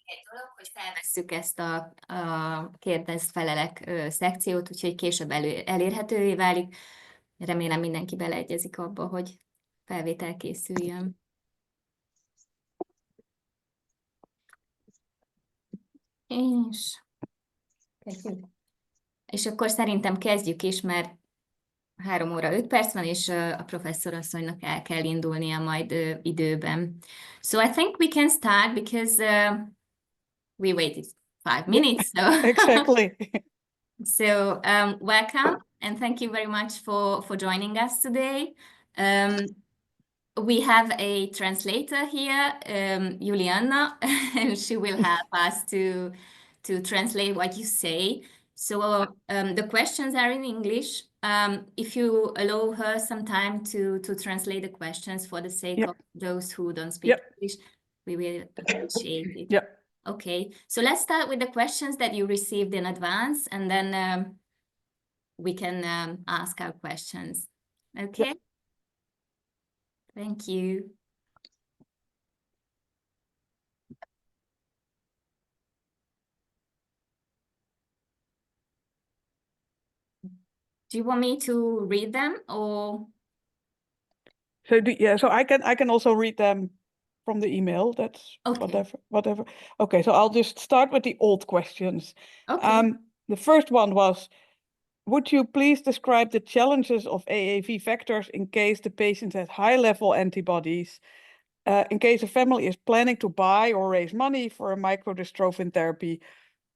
egy dolog, hogy felvesszük ezt a kérdezz, felelek szekciót, úgyhogy később elérhetővé válik. Remélem mindenki beleegyezik abba, hogy felvétel készüljön. És akkor szerintem kezdjük is, mert 3 óra 5 perc van, és a professzorasszonynak el kell indulnia majd időben. So I think we can start because we waited 5 minutes. So Exactly. So welcome and thank you very much for joining us today. We have a translator here, Juliana, and she will help us to translate what you say. So the questions are in English. If you allow her some time to translate the questions for the sake of those who don't speak English, we will appreciate it. Yeah. Okay, so let's start with the questions that you received in advance, and then we can ask our questions. Okay? Yeah. Thank you. Do you want me to read them or? So I can also read them from the email. That's okay. Whatever. Okay, so I'll just start with the old questions. Okay. The first one was, would you please describe the challenges of AAV vectors in case the patient has high-level antibodies, in case a family is planning to buy or raise money for a microdystrophin therapy?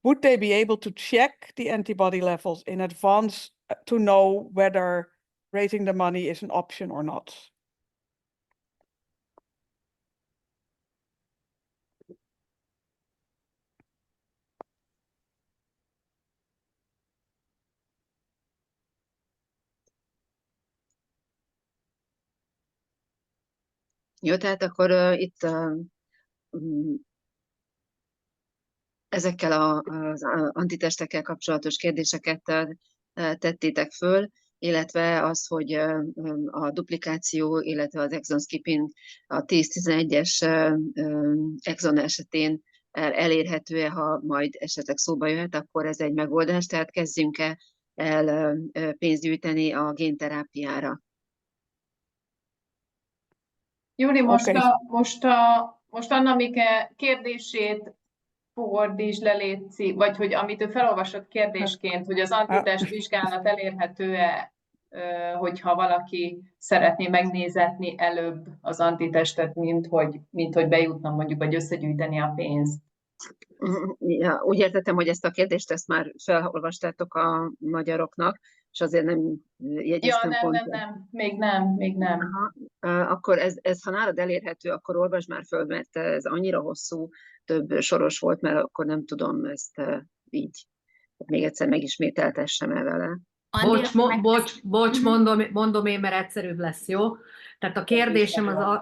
Would they be able to check the antibody levels in advance to know whether raising the money is an option or not? Jó, tehát akkor itt ezekkel az antitestekkel kapcsolatos kérdéseket tettétek föl, illetve az, hogy a duplikáció, illetve az exon skipping a 10-11-es exon esetén elérhető-e, ha majd esetleg szóba jöhet, akkor ez egy megoldás, tehát kezdjünk el pénzt gyűjteni a génterápiára. Júli, most Annemieke kérdését fordítsd le, létszik, vagy hogy amit ő felolvasott kérdésként, hogy az antitest vizsgálat elérhető-e, hogyha valaki szeretné megnézetni előbb az antitestet, mint hogy bejutna mondjuk, vagy összegyűjteni a pénzt. Ja, úgy értettem, hogy ezt a kérdést ezt már felolvastátok a magyaroknak, és azért nem jegyeztem pont. Nem, még nem. Aha. Akkor ez, ha nálad elérhető, akkor olvasd már föl, mert ez annyira hosszú, több soros volt, mert akkor nem tudom ezt így még egyszer megismételtessem el vele. Bocs, mondom én, mert egyszerűbb lesz, jó? Tehát a kérdésem az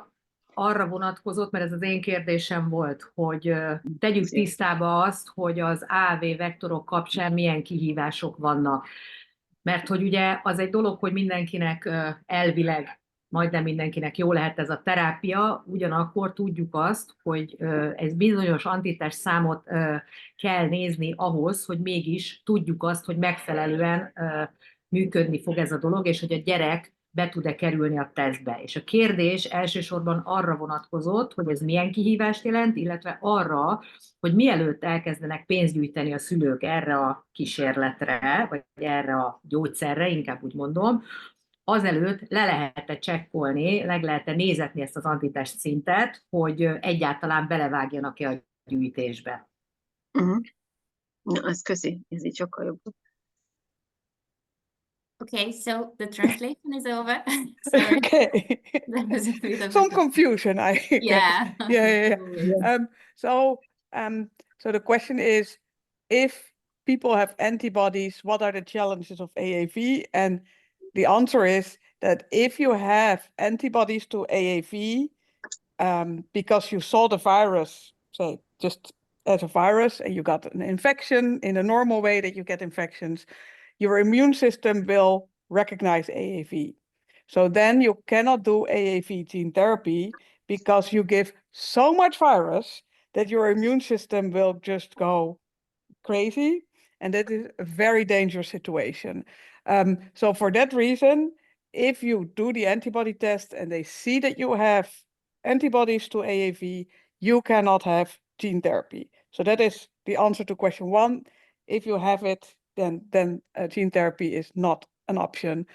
arra vonatkozott, mert ez az én kérdésem volt, hogy tegyük tisztába azt, hogy az AAV vektorok kapcsán milyen kihívások vannak. Mert hogy ugye az egy dolog, hogy mindenkinek elvileg, majdnem mindenkinek jó lehet ez a terápia, ugyanakkor tudjuk azt, hogy ez bizonyos antitest számot kell nézni ahhoz, hogy mégis tudjuk azt, hogy megfelelően működni fog ez a dolog, és hogy a gyerek be tud-e kerülni a tesztbe. És a kérdés elsősorban arra vonatkozott, hogy ez milyen kihívást jelent, illetve arra, hogy mielőtt elkezdenek pénzt gyűjteni a szülők erre a kísérletre, vagy erre a gyógyszerre, inkább úgy mondom, azelőtt le lehet-e csekkolni, meg lehet-e nézetni ezt az antitest szintet, hogy egyáltalán belevágjanak-e a gyűjtésbe. Na, ez köszi, ez így sokkal jobb. Okay, so the translation is over. Sorry. Okay. That was a bit of Some confusion. Yeah. Yeah. So the question is, if people have antibodies, what are the challenges of AAV? And the answer is that if you have antibodies to AAV, because you saw the virus, so just as a virus, and you got an infection in a normal way that you get infections, your immune system will recognize AAV. So then you cannot do AAV gene therapy because you give so much virus that your immune system will just go crazy, and that is a very dangerous situation. So for that reason, if you do the antibody test and they see that you have antibodies to AAV, you cannot have gene therapy. So that is the answer to question 1. If you have it, then gene therapy is not an option.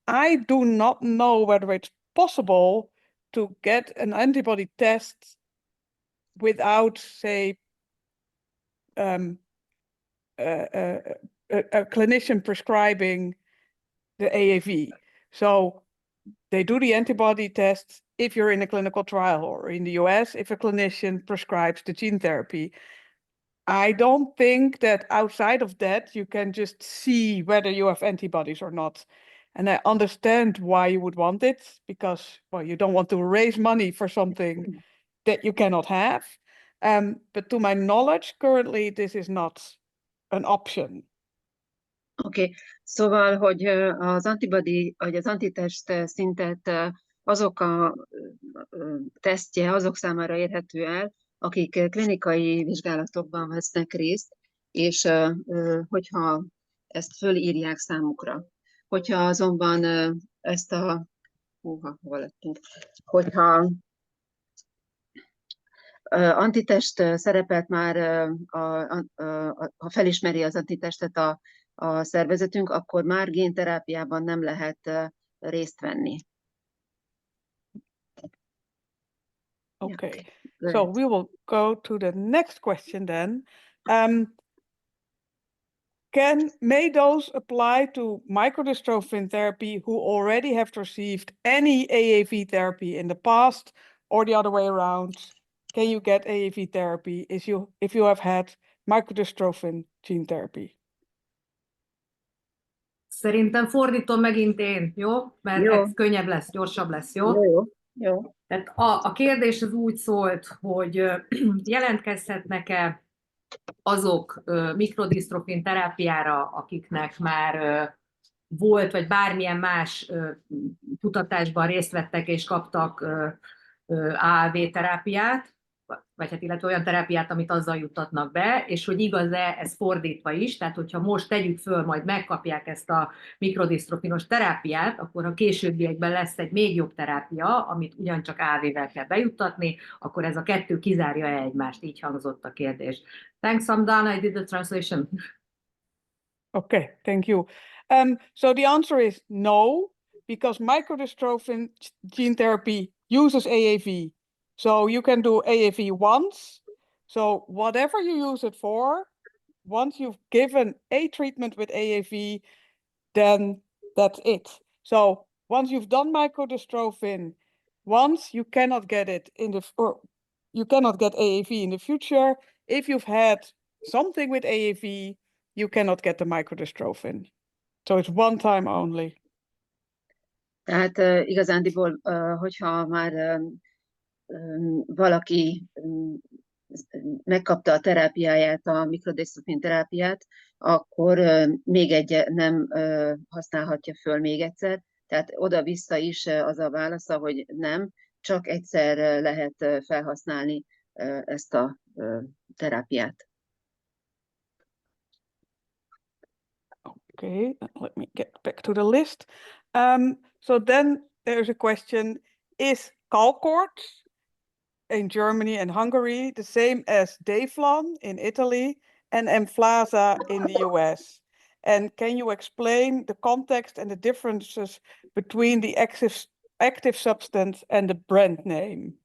I do not know whether it's possible to get an antibody test without, say, a clinician prescribing the AAV. So they do the antibody tests if you're in a clinical trial, or in the US, if a clinician prescribes the gene therapy. I don't think that outside of that, you can just see whether you have antibodies or not. And I understand why you would want it, because, well, you don't want to raise money for something that you cannot have. But to my knowledge, currently, this is not an option. Oké, szóval, hogy az antibody, vagy az antitest szintet azok a tesztje azok számára érhető el, akik klinikai vizsgálatokban vesznek részt, és hogyha ezt fölírják számukra. Hogyha azonban ezt a... Hogyha antitest szerepet már, ha felismeri az antitestet a szervezetünk, akkor már génterápiában nem lehet részt venni. Okay, so we will go to the next question then. May those apply to microdystrophin therapy who already have received any AAV therapy in the past, or the other way around? Can you get AAV therapy if you have had microdystrophin gene therapy? Szerintem fordítom megint én, jó? Mert Jó. ez könnyebb lesz, gyorsabb lesz, jó? Jó. Tehát a kérdés az úgy szólt, hogy jelentkezhetnek-e azok mikrodisztrofin terápiára, akiknek már volt, vagy bármilyen más kutatásban részt vettek és kaptak AAV terápiát, vagy hát illetve olyan terápiát, amit azzal juttatnak be, és hogy igaz-e ez fordítva is, tehát hogyha most tegyük föl, majd megkapják ezt a mikrodisztrofinos terápiát, akkor a későbbiekben lesz egy még jobb terápia, amit ugyancsak AAV-vel kell bejuttatni, akkor ez a kettő kizárja-e egymást? Így hangzott a kérdés. Thanks, I'm done. I did the translation. Okay, thank you. So the answer is no, because microdystrophin gene therapy uses AAV. So you can do AAV once. So whatever you use it for, once you've given a treatment with AAV, then that's it. So once you've done microdystrophin once, you cannot get it you cannot get AAV in the future. If you've had something with AAV, you cannot get the microdystrophin. So it's one time only. Tehát igazándiból, hogyha már valaki megkapta a terápiáját, a mikrodisztrofin terápiát, akkor még egy nem használhatja föl még egyszer. Tehát oda-vissza is az a válasza, hogy nem, csak egyszer lehet felhasználni ezt a terápiát. Okay, let me get back to the list. So then there's a question, is Calcord in Germany and Hungary the same as Deflon in Italy and Emflaza in the US? And can you explain the context and the differences between the active substance and the brand name?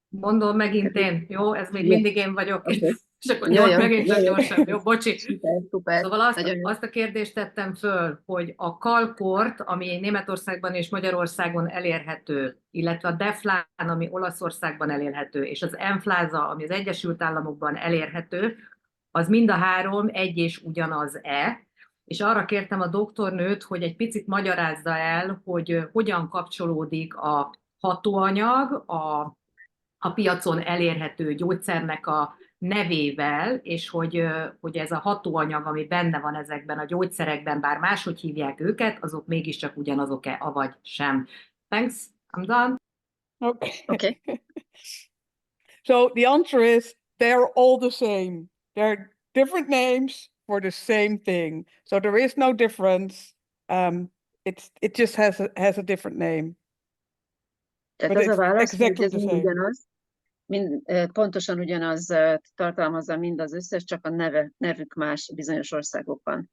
Mondom megint én, jó? Ez még mindig én vagyok. Okay. És akkor megint csak gyorsan, jó? Bocsi. Szuper. Szóval azt a kérdést tettem föl, hogy a Calcord, ami Németországban és Magyarországon elérhető, illetve a Deflán, ami Olaszországban elérhető, és az Emflaza, ami az Egyesült Államokban elérhető, az mind a három egy és ugyanaz-e. És arra kértem a doktornőt, hogy egy picit magyarázza el, hogy hogyan kapcsolódik a hatóanyag a piacon elérhető gyógyszernek a nevével, és hogy ez a hatóanyag, ami benne van ezekben a gyógyszerekben, bár máshogy hívják őket, azok mégiscsak ugyanazok-e, avagy sem. Thanks, I'm done. Okay. So the answer is they're all the same. They're different names for the same thing. So there is no difference. It just has a different name. Tehát But az a it's válasz, hogy exactly ez the mind same. ugyanaz, pontosan ugyanaz tartalmazza mind az összes, csak a nevük más bizonyos országokban.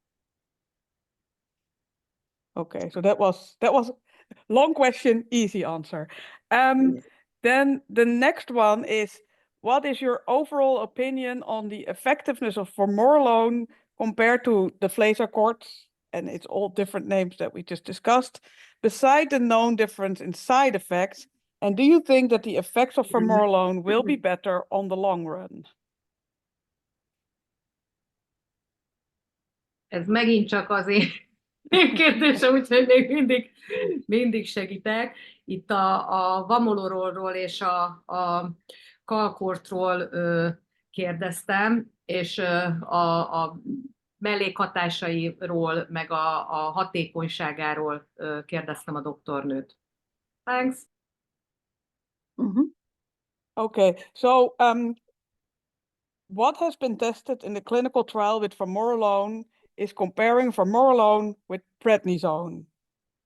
Okay, so that was long question, easy answer. Then the next one is, what is your overall opinion on the effectiveness of vamorolone compared to the Vlees-akkoord? And it's all different names that we just discussed, beside the known difference in side effects. And do you think that the effects of vamorolone will be better on the long run? Ez megint csak az én kérdésem, úgyhogy még mindig segítek. Itt a vamorolonról és a kalkortról kérdeztem, és a mellékhatásairól, meg a hatékonyságáról kérdeztem a doktornőt. Thanks. Okay, so what has been tested in the clinical trial with vamorolone is comparing vamorolone with prednisone.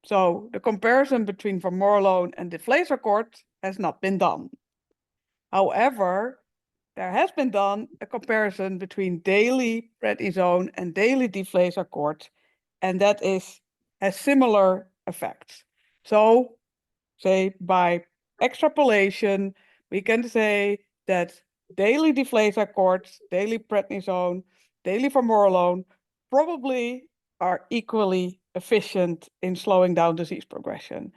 So the comparison between vamorolone and the Vlees-akkoord has not been done. However, there has been done a comparison between daily prednisone and daily Vlees-akkoord, and that has similar effects. So, say by extrapolation, we can say that daily Vlees-akkoord, daily prednisone, daily vamorolone probably are equally efficient in slowing down disease progression.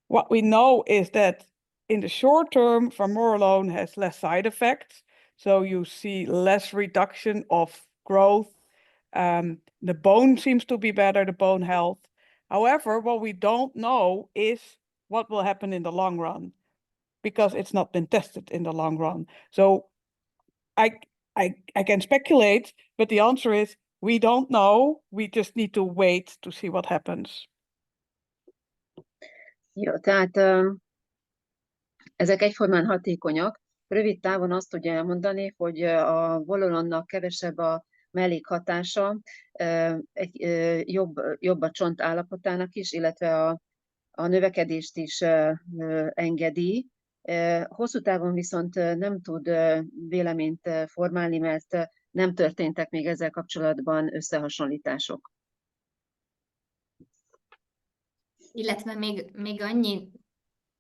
What we know is that in the short term, vamorolone has less side effects. So you see less reduction of growth. The bone seems to be better, the bone health. However, what we don't know is what will happen in the long run, because it's not been tested in the long run. So I can speculate, but the answer is we don't know. We just need to wait to see what happens. Jó, tehát ezek egyformán hatékonyak. Rövid távon azt tudja elmondani, hogy a vololonnak kevesebb a mellékhatása, jobb a csont állapotának is, illetve a növekedést is engedi. Hosszú távon viszont nem tud véleményt formálni, mert nem történtek még ezzel kapcsolatban összehasonlítások. Illetve még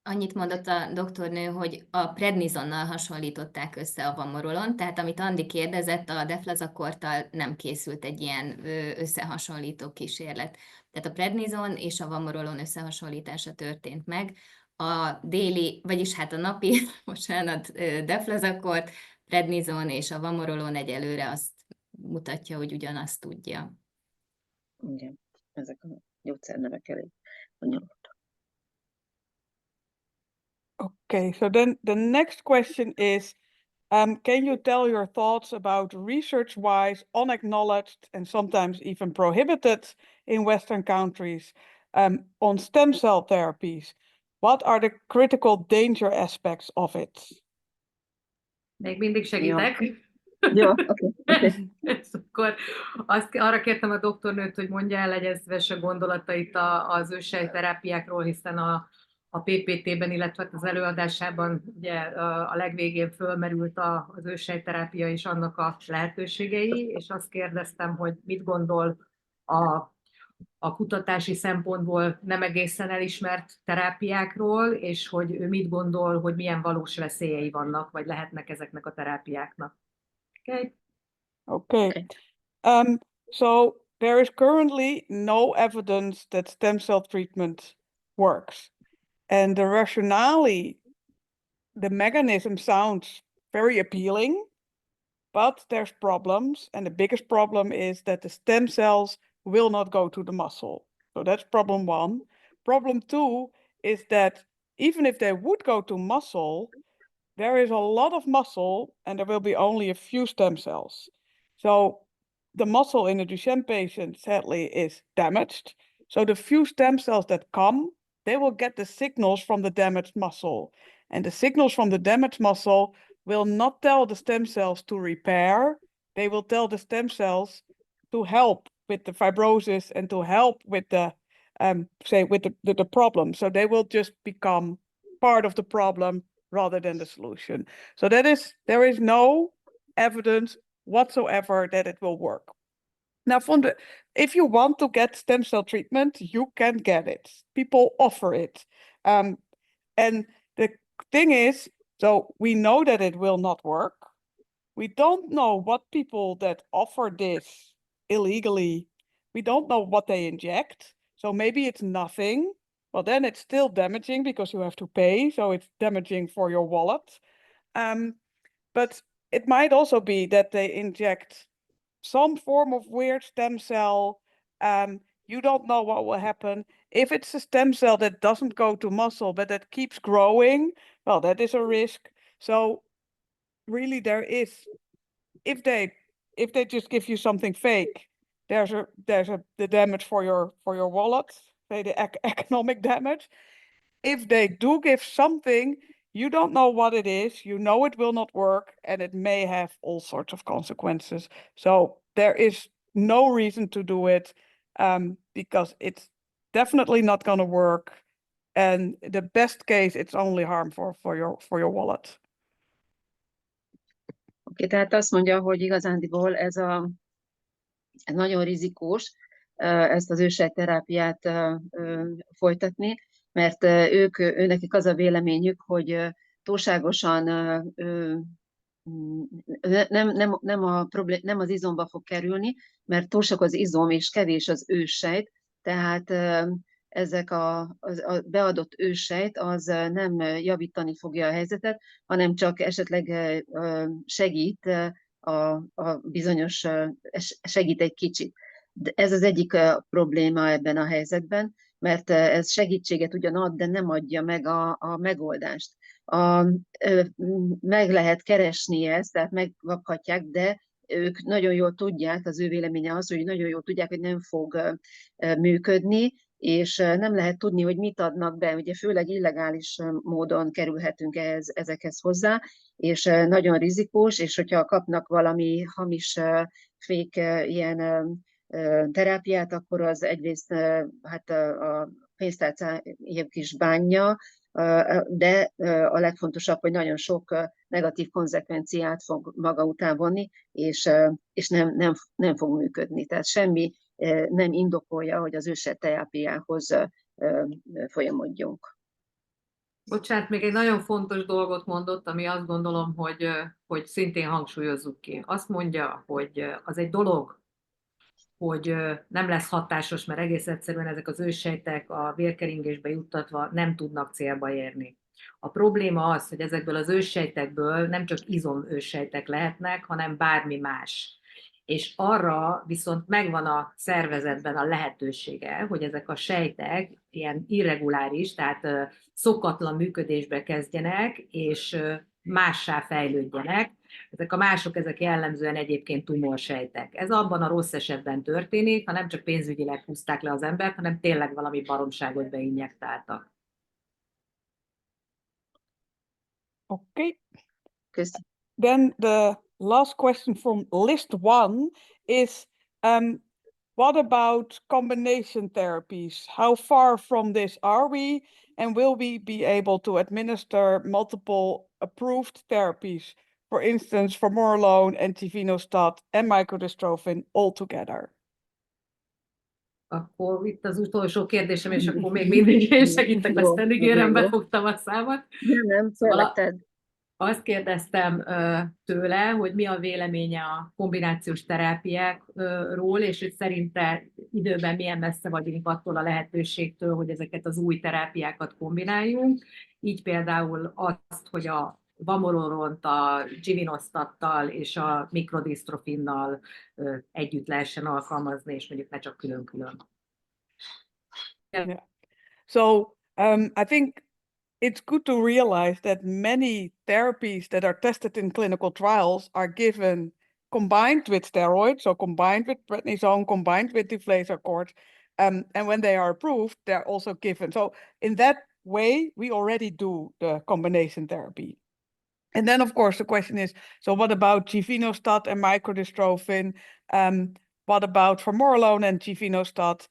annyit mondott a doktornő, hogy a prednizonnal hasonlították össze a vamorolon, tehát amit Andi kérdezett, a deflazakorttal nem készült egy ilyen összehasonlító kísérlet. Tehát a prednizon és a vamorolon összehasonlítása történt meg. A déli, vagyis hát a napi, bocsánat, deflazakort, prednizon és a vamorolon egyelőre azt mutatja, hogy ugyanazt tudja. Igen, ezek a gyógyszernevek elég bonyolultak. Okay, so then the next question is, can you tell your thoughts about research-wise unacknowledged and sometimes even prohibited in Western countries on stem cell therapies? What are the critical danger aspects of it? Még mindig segítek. Jó, oké. És akkor arra kértem a doktornőt, hogy mondja el egyezvesse gondolatait az őssejterápiákról, hiszen a PPT-ben, illetve az előadásában ugye a legvégén fölmerült az őssejterápia és annak a lehetőségei, és azt kérdeztem, hogy mit gondol a kutatási szempontból nem egészen elismert terápiákról, és hogy ő mit gondol, hogy milyen valós veszélyei vannak, vagy lehetnek ezeknek a terápiáknak. Okay. So there is currently no evidence that stem cell treatment works. And the rationale, the mechanism sounds very appealing, but there's problems. And the biggest problem is that the stem cells will not go to the muscle. So that's problem one. Problem two is that even if they would go to muscle, there is a lot of muscle and there will be only a few stem cells. So the muscle in a Duchenne patient, sadly, is damaged. So the few stem cells that come, they will get the signals from the damaged muscle. And the signals from the damaged muscle will not tell the stem cells to repair. They will tell the stem cells to help with the fibrosis and to help with the the problem. So they will just become part of the problem rather than the solution. So there is no evidence whatsoever that it will work. Now, if you want to get stem cell treatment, you can get it. People offer it. And the thing is, so we know that it will not work. We don't know what people that offer this illegally, we don't know what they inject. So maybe it's nothing. Well, then it's still damaging because you have to pay. So it's damaging for your wallet. But it might also be that they inject some form of weird stem cell. You don't know what will happen. If it's a stem cell that doesn't go to muscle, but that keeps growing, well, that is a risk. So really there is, if they just give you something fake, there's the damage for your wallet, say the economic damage. If they do give something, you don't know what it is, you know it will not work, and it may have all sorts of consequences. So there is no reason to do it, because it's definitely not going to work. And the best case, it's only harm for your wallet. Oké, tehát azt mondja, hogy igazándiból ez nagyon rizikós ezt az őssejtterápiát folytatni, mert őnekik az a véleményük, hogy túlságosan nem az izomba fog kerülni, mert túl sok az izom és kevés az őssejt, tehát ezek a beadott őssejt az nem javítani fogja a helyzetet, hanem csak esetleg segít segít egy kicsit. De ez az egyik probléma ebben a helyzetben, mert ez segítséget ugyan ad, de nem adja meg a megoldást. Meg lehet keresni ezt, tehát megkaphatják, de ők nagyon jól tudják, az ő véleménye az, hogy nagyon jól tudják, hogy nem fog működni, és nem lehet tudni, hogy mit adnak be. Ugye főleg illegális módon kerülhetünk ezekhez hozzá, és nagyon rizikós, és hogyha kapnak valami hamis fake ilyen terápiát, akkor az egyrészt hát a pénztárcájuk is bánja, de a legfontosabb, hogy nagyon sok negatív konzekvenciát fog maga után vonni, és nem fog működni. Tehát semmi nem indokolja, hogy az őssejtterápiához folyamodjunk. Bocsánat, még egy nagyon fontos dolgot mondott, ami azt gondolom, hogy szintén hangsúlyozzuk ki. Azt mondja, hogy az egy dolog, hogy nem lesz hatásos, mert egész egyszerűen ezek az őssejtek a vérkeringésbe juttatva nem tudnak célba érni. A probléma az, hogy ezekből az őssejtekből nem csak izomőssejtek lehetnek, hanem bármi más. És arra viszont megvan a szervezetben a lehetősége, hogy ezek a sejtek ilyen irreguláris, tehát szokatlan működésbe kezdjenek, és mássá fejlődjenek. Ezek a mások, ezek jellemzően egyébként tumorsejtek. Ez abban a rossz esetben történik, ha nem csak pénzügyileg húzták le az embert, hanem tényleg valami baromságot beinjektáltak. Okay. Köszönöm. Then the last question from list 1 is, what about combination therapies? How far from this are we? And will we be able to administer multiple approved therapies, for instance, formoterol, antivenostat, and microdystrophin all together? Akkor itt az utolsó kérdésem, és akkor még mindig én segítek, aztán ígérem, befogtam a számat. Nem, szóltad. Azt kérdeztem tőle, hogy mi a véleménye a kombinációs terápiákról, és hogy szerinte időben milyen messze vagyunk attól a lehetőségtől, hogy ezeket az új terápiákat kombináljunk. Így például azt, hogy a vamorolont a givinostattal és a mikrodystrofinnal együtt lehessen alkalmazni, és mondjuk ne csak külön-külön. Yeah. So I think it's good to realize that many therapies that are tested in clinical trials are given combined with steroids, so combined with prednisone, combined with deflazacort, and when they are approved, they're also given. So in that way, we already do the combination therapy. And then, of course, the question is, so what about givinostat and microdystrophin? What about vamorolone and givinostat?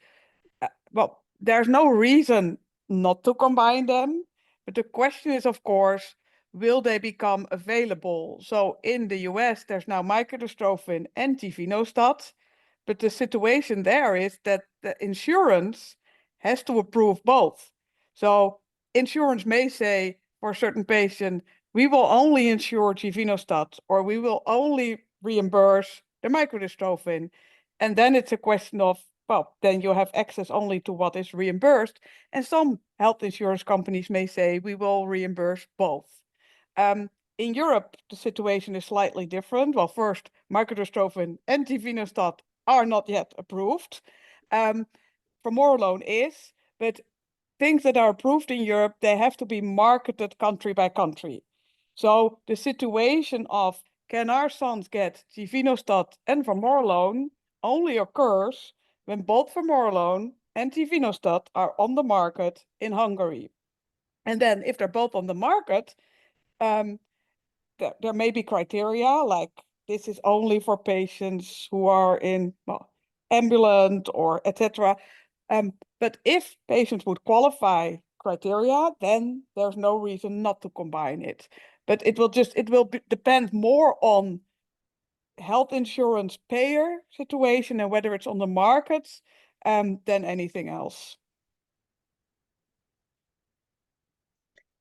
Well, there's no reason not to combine them. But the question is, of course, will they become available? So in the US, there's now microdystrophin and givinostat. But the situation there is that the insurance has to approve both. So insurance may say for a certain patient, we will only insure givinostat, or we will only reimburse the microdystrophin. And then it's a question of, well, then you have access only to what is reimbursed. And some health insurance companies may say, we will reimburse both. In Europe, the situation is slightly different. Well, first, microdystrophin and givinostat are not yet approved. Vamorolone is, but things that are approved in Europe, they have to be marketed country by country. So the situation of, can our sons get givinostat and vamorolone only occurs when both vamorolone and givinostat are on the market in Hungary. And then if they're both on the market, there may be criteria like this is only for patients who are in ambulant or etc. But if patients would qualify criteria, then there's no reason not to combine it. But it will depend more on health insurance payer situation and whether it's on the market than anything else.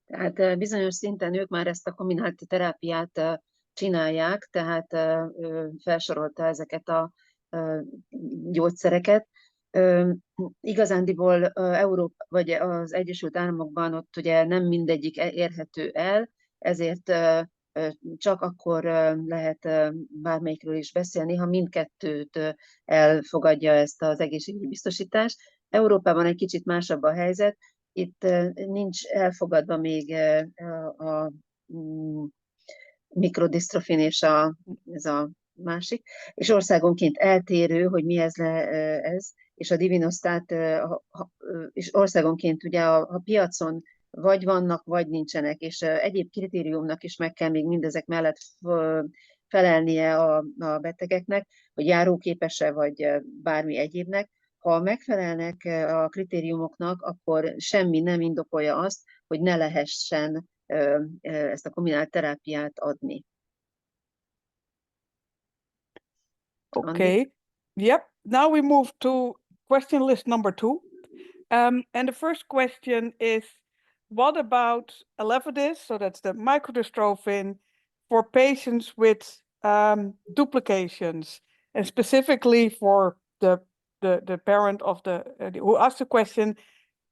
Tehát bizonyos szinten ők már ezt a kombinált terápiát csinálják, tehát felsorolta ezeket a gyógyszereket. Igazándiból Európa, vagy az Egyesült Államokban ott ugye nem mindegyik érhető el, ezért csak akkor lehet bármelyikről is beszélni, ha mindkettőt elfogadja ezt az egészségügyi biztosítást. Európában egy kicsit másabb a helyzet, itt nincs elfogadva még a mikrodistrofin és ez a másik, és országonként eltérő, hogy mi ez, és a divinostat, és országonként ugye a piacon vagy vannak, vagy nincsenek, és egyéb kritériumnak is meg kell még mindezek mellett felelnie a betegeknek, hogy járóképes-e, vagy bármi egyébnek. Ha megfelelnek a kritériumoknak, akkor semmi nem indokolja azt, hogy ne lehessen ezt a kombinált terápiát adni. Okay. Yep. Now we move to question list number 2. And the first question is, what about Elevidys? So that's the microdystrophin for patients with duplications, and specifically for the parent of who asked the question,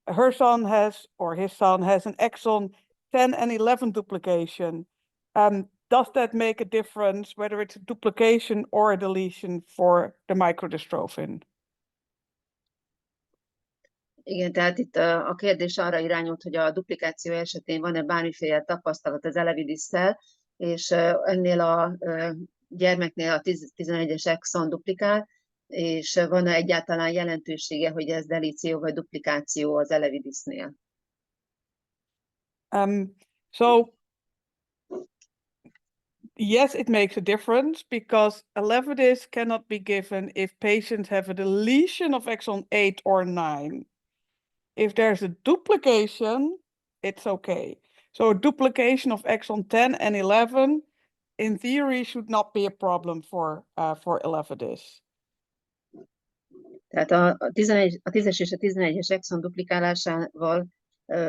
her son has, or his son has, an exon 10 and 11 duplication. Does that make a difference whether it's a duplication or a deletion for the microdystrophin? Igen, tehát itt a kérdés arra irányult, hogy a duplikáció esetén van-e bármiféle tapasztalat az Elevidys-szel, és ennél a gyermeknél a 11-es exon duplikál, és van-e egyáltalán jelentősége, hogy ez delíció vagy duplikáció az Elevidysnél? So yes, it makes a difference because Elevidys cannot be given if patients have a deletion of exon 8 or 9. If there's a duplication, it's okay. So a duplication of exon 10 and 11, in theory, should not be a problem for Elevidys. Tehát a 10-es és a 11-es exon duplikálásával,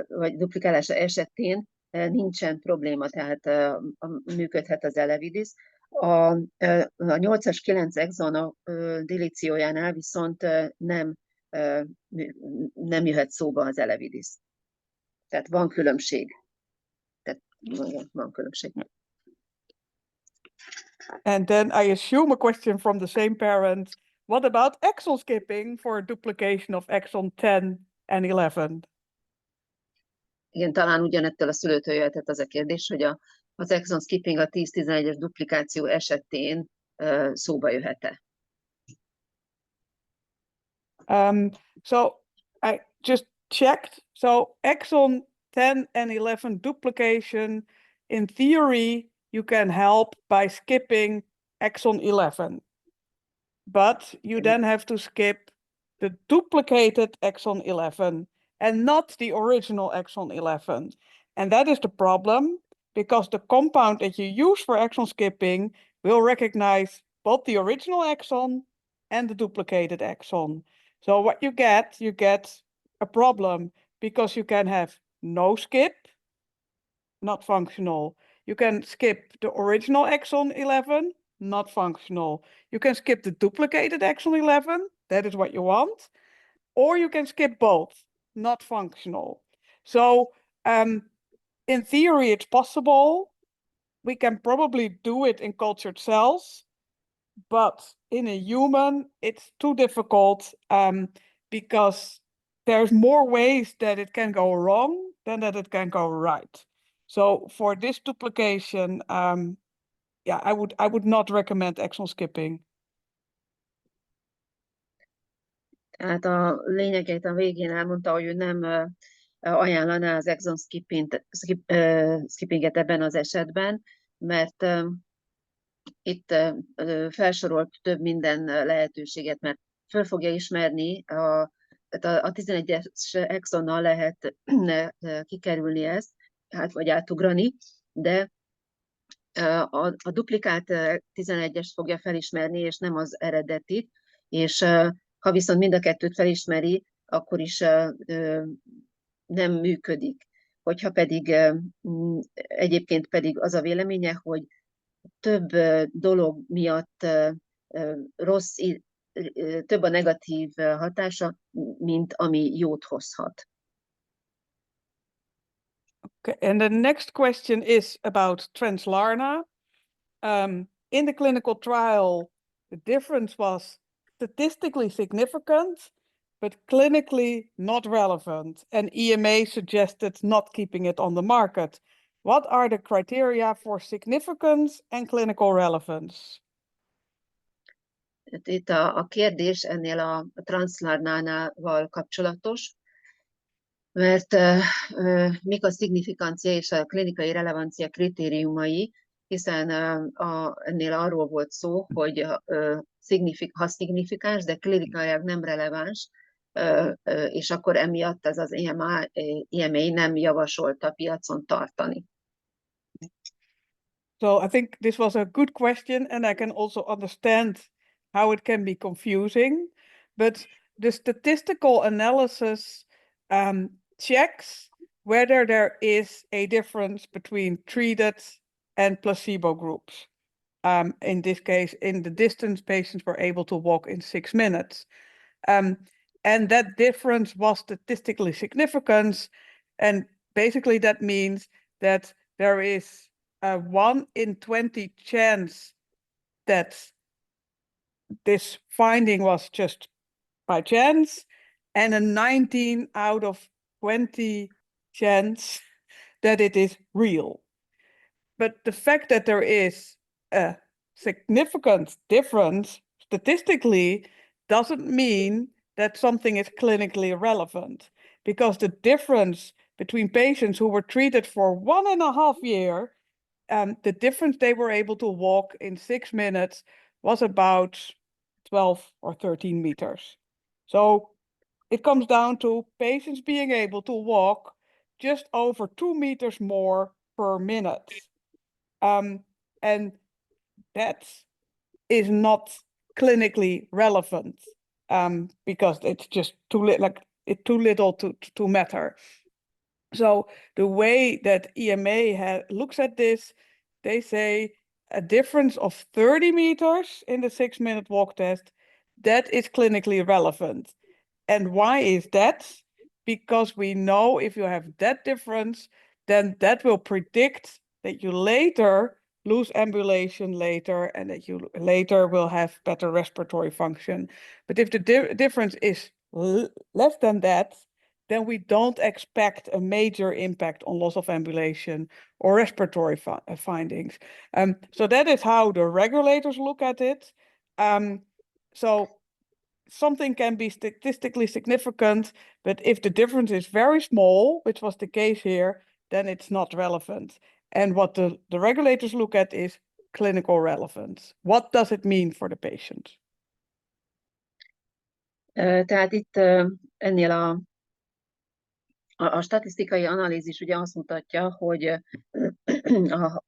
vagy duplikálása esetén nincsen probléma, tehát működhet az Elevidys. A 8-as, 9 exon a delíciójánál viszont nem jöhet szóba az Elevidys. Tehát van különbség. And then I assume a question from the same parent. What about exon skipping for duplication of exon 10 and 11? Igen, talán ugyanettől a szülőtől jöhetett az a kérdés, hogy az exon skipping a 10-11-es duplikáció esetén szóba jöhet-e? So I just checked. So exon 10 and 11 duplication, in theory, you can help by skipping exon 11. But you then have to skip the duplicated exon 11 and not the original exon 11. And that is the problem, because the compound that you use for exon skipping will recognize both the original exon and the duplicated exon. So what you get a problem, because you can have no skip, not functional. You can skip the original exon 11, not functional. You can skip the duplicated exon 11, that is what you want. Or you can skip both, not functional. So in theory, it's possible. We can probably do it in cultured cells, but in a human, it's too difficult because there's more ways that it can go wrong than that it can go right. So for this duplication, yeah, I would not recommend exon skipping. Tehát a lényegét a végén elmondta, hogy ő nem ajánlaná az exon skippinget ebben az esetben, mert itt felsorolt több minden lehetőséget, mert föl fogja ismerni, a 11-es exonnal lehet kikerülni ezt, vagy átugrani, de a duplikát 11-est fogja felismerni, és nem az eredetit, és ha viszont mind a kettőt felismeri, akkor is nem működik. Hogyha pedig egyébként pedig az a véleménye, hogy több dolog miatt több a negatív hatása, mint ami jót hozhat. Okay, and the next question is about Translarna. In the clinical trial, the difference was statistically significant, but clinically not relevant, and EMA suggested not keeping it on the market. What are the criteria for significance and clinical relevance? Itt a kérdés ennél a Translarnánál kapcsolatos, mert mik a szignifikancia és a klinikai relevancia kritériumai, hiszen ennél arról volt szó, hogy ha szignifikáns, de klinikailag nem releváns, és akkor emiatt ez az EMA nem javasolta piacon tartani. So I think this was a good question, and I can also understand how it can be confusing, but the statistical analysis checks whether there is a difference between treated and placebo groups. In this case, in the distance, patients were able to walk in 6 minutes. And that difference was statistically significant. And basically that means that there is a 1 in 20 chance that this finding was just by chance, and a 19 out of 20 chance that it is real. But the fact that there is a significant difference statistically doesn't mean that something is clinically relevant, because the difference between patients who were treated for 1.5 years, the difference they were able to walk in 6 minutes was about 12 or 13 meters. So it comes down to patients being able to walk just over 2 meters more per minute. And that is not clinically relevant because it's just too little to matter. So the way that EMA looks at this, they say a difference of 30 meters in the 6-minute walk test, that is clinically relevant. And why is that? Because we know if you have that difference, then that will predict that you later lose ambulation later, and that you later will have better respiratory function. But if the difference is less than that, then we don't expect a major impact on loss of ambulation or respiratory findings. So that is how the regulators look at it. So something can be statistically significant, but if the difference is very small, which was the case here, then it's not relevant. And what the regulators look at is clinical relevance. What does it mean for the patient? Tehát itt ennél a statisztikai analízis ugye azt mutatja, hogy a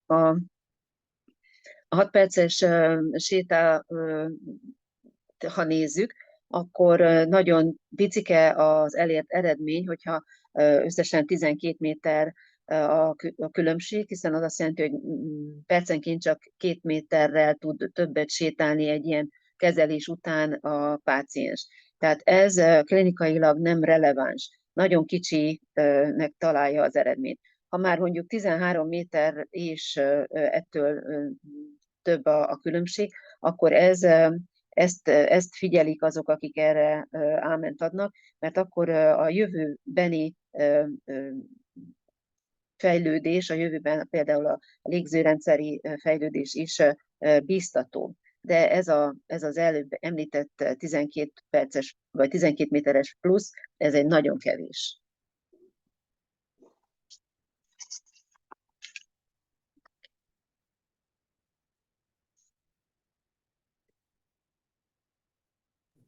6 perces séta, ha nézzük, akkor nagyon picike az elért eredmény, hogyha összesen 12 méter a különbség, hiszen az azt jelenti, hogy percenként csak 2 méterrel tud többet sétálni egy ilyen kezelés után a páciens. Tehát ez klinikailag nem releváns. Nagyon kicsinek találja az eredményt. Ha már mondjuk 13 méter és ettől több a különbség, akkor ezt figyelik azok, akik erre áment adnak, mert akkor a jövőbeni fejlődés, a jövőben például a légzőrendszeri fejlődés is bíztató. De ez az előbb említett 12 perces vagy 12 méteres plusz, ez egy nagyon kevés.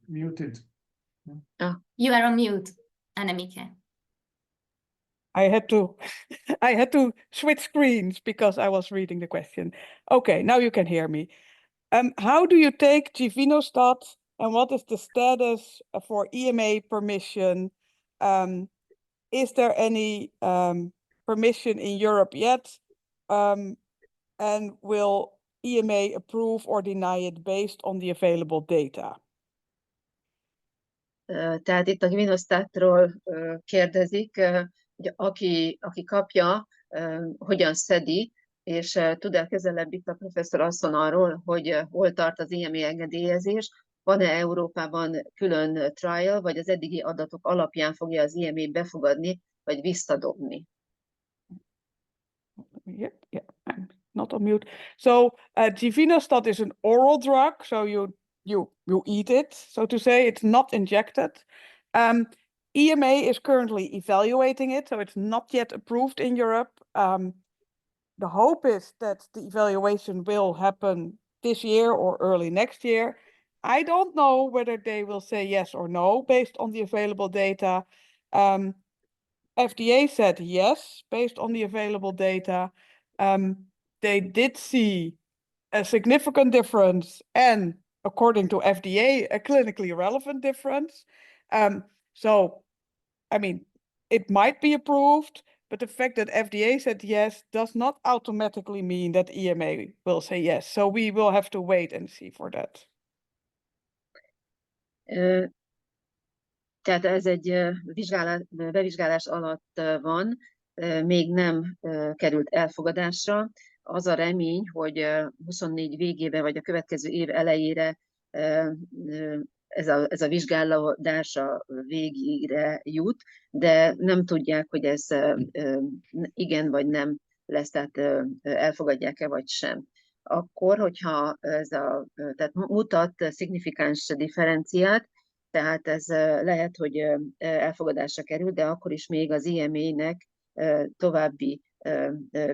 Muted. You are on mute, Annemieke. I had to switch screens because I was reading the question. Okay, now you can hear me. How do you take givinostat and what is the status for EMA permission? Is there any permission in Europe yet? And will EMA approve or deny it based on the available data? Tehát itt a givinostatról kérdezik, hogy aki kapja, hogyan szedi, és tud-e közelebb itt a professzor asszony arról, hogy hol tart az EMA engedélyezés, van-e Európában külön trial, vagy az eddigi adatok alapján fogja az EMA befogadni, vagy visszadobni? Yeah, I'm not on mute. So givinostat is an oral drug, so you eat it, so to say. It's not injected. EMA is currently evaluating it, so it's not yet approved in Europe. The hope is that the evaluation will happen this year or early next year. I don't know whether they will say yes or no based on the available data. FDA said yes based on the available data. They did see a significant difference and, according to FDA, a clinically relevant difference. So, I mean, it might be approved, but the fact that FDA said yes does not automatically mean that EMA will say yes. So we will have to wait and see for that. Tehát ez egy bevizsgálás alatt van, még nem került elfogadásra. Az a remény, hogy 24 végébe vagy a következő év elejére ez a vizsgálódás a végére jut, de nem tudják, hogy ez igen vagy nem lesz, tehát elfogadják-e vagy sem. Akkor, hogyha tehát mutat szignifikáns differenciát, tehát ez lehet, hogy elfogadásra kerül, de akkor is még az EMA-nek további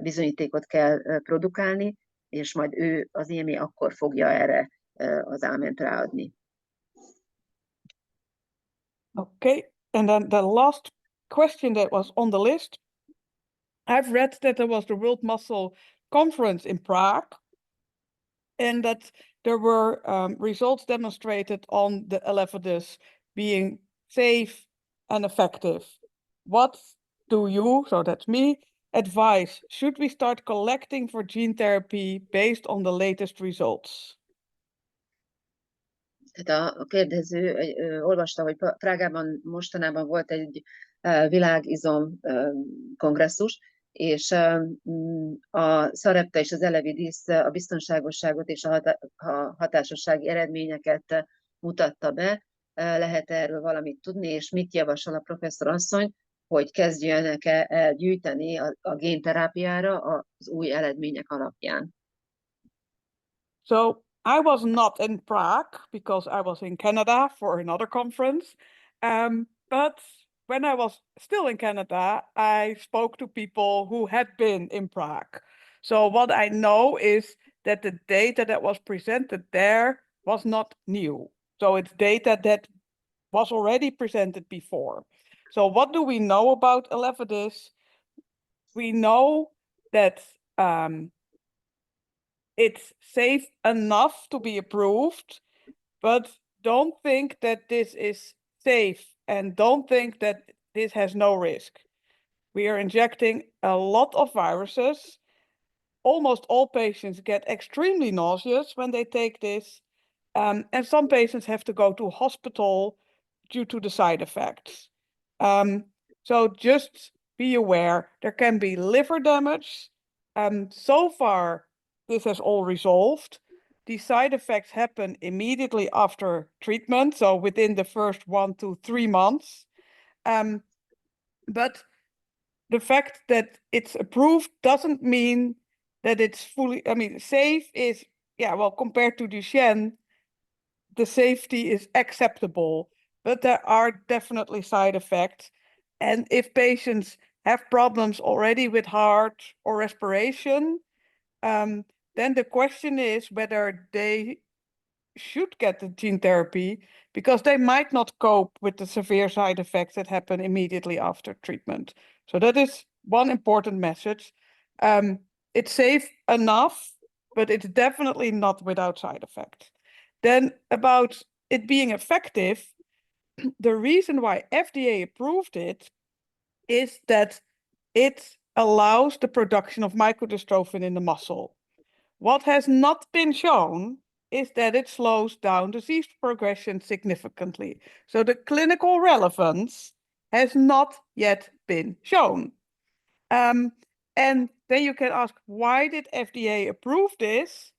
bizonyítékot kell produkálni, és majd az EMA akkor fogja erre az áment ráadni. Okay, and then the last question that was on the list. I've read that there was the World Muscle Conference in Prague, and that there were results demonstrated on the Elevidys being safe and effective. What do you, so that's me, advise? Should we start collecting for gene therapy based on the latest results? Tehát a kérdező olvasta, hogy Prágában mostanában volt egy világizom kongresszus, és a Sarepta és az Elevidys a biztonságosságot és a hatásossági eredményeket mutatta be. Lehet erről valamit tudni, és mit javasol a professzor asszony, hogy kezdjenek el gyűjteni a génterápiára az új eredmények alapján. So I was not in Prague because I was in Canada for another conference. But when I was still in Canada, I spoke to people who had been in Prague. So what I know is that the data that was presented there was not new. So it's data that was already presented before. So what do we know about ELEVIDYS? We know that it's safe enough to be approved, but don't think that this is safe and don't think that this has no risk. We are injecting a lot of viruses. Almost all patients get extremely nauseous when they take this. And some patients have to go to hospital due to the side effects. So just be aware, there can be liver damage. So far, this has all resolved. These side effects happen immediately after treatment, so within the first 1 to 3 months. But the fact that it's approved doesn't mean that it's fully, I mean, safe is, yeah, well, compared to Duchenne, the safety is acceptable, but there are definitely side effects. And if patients have problems already with heart or respiration, then the question is whether they should get the gene therapy, because they might not cope with the severe side effects that happen immediately after treatment. So that is one important message. It's safe enough, but it's definitely not without side effects. Then about it being effective, the reason why FDA approved it is that it allows the production of microdystrophin in the muscle. What has not been shown is that it slows down disease progression significantly. So the clinical relevance has not yet been shown. And then you can ask, why did FDA approve this?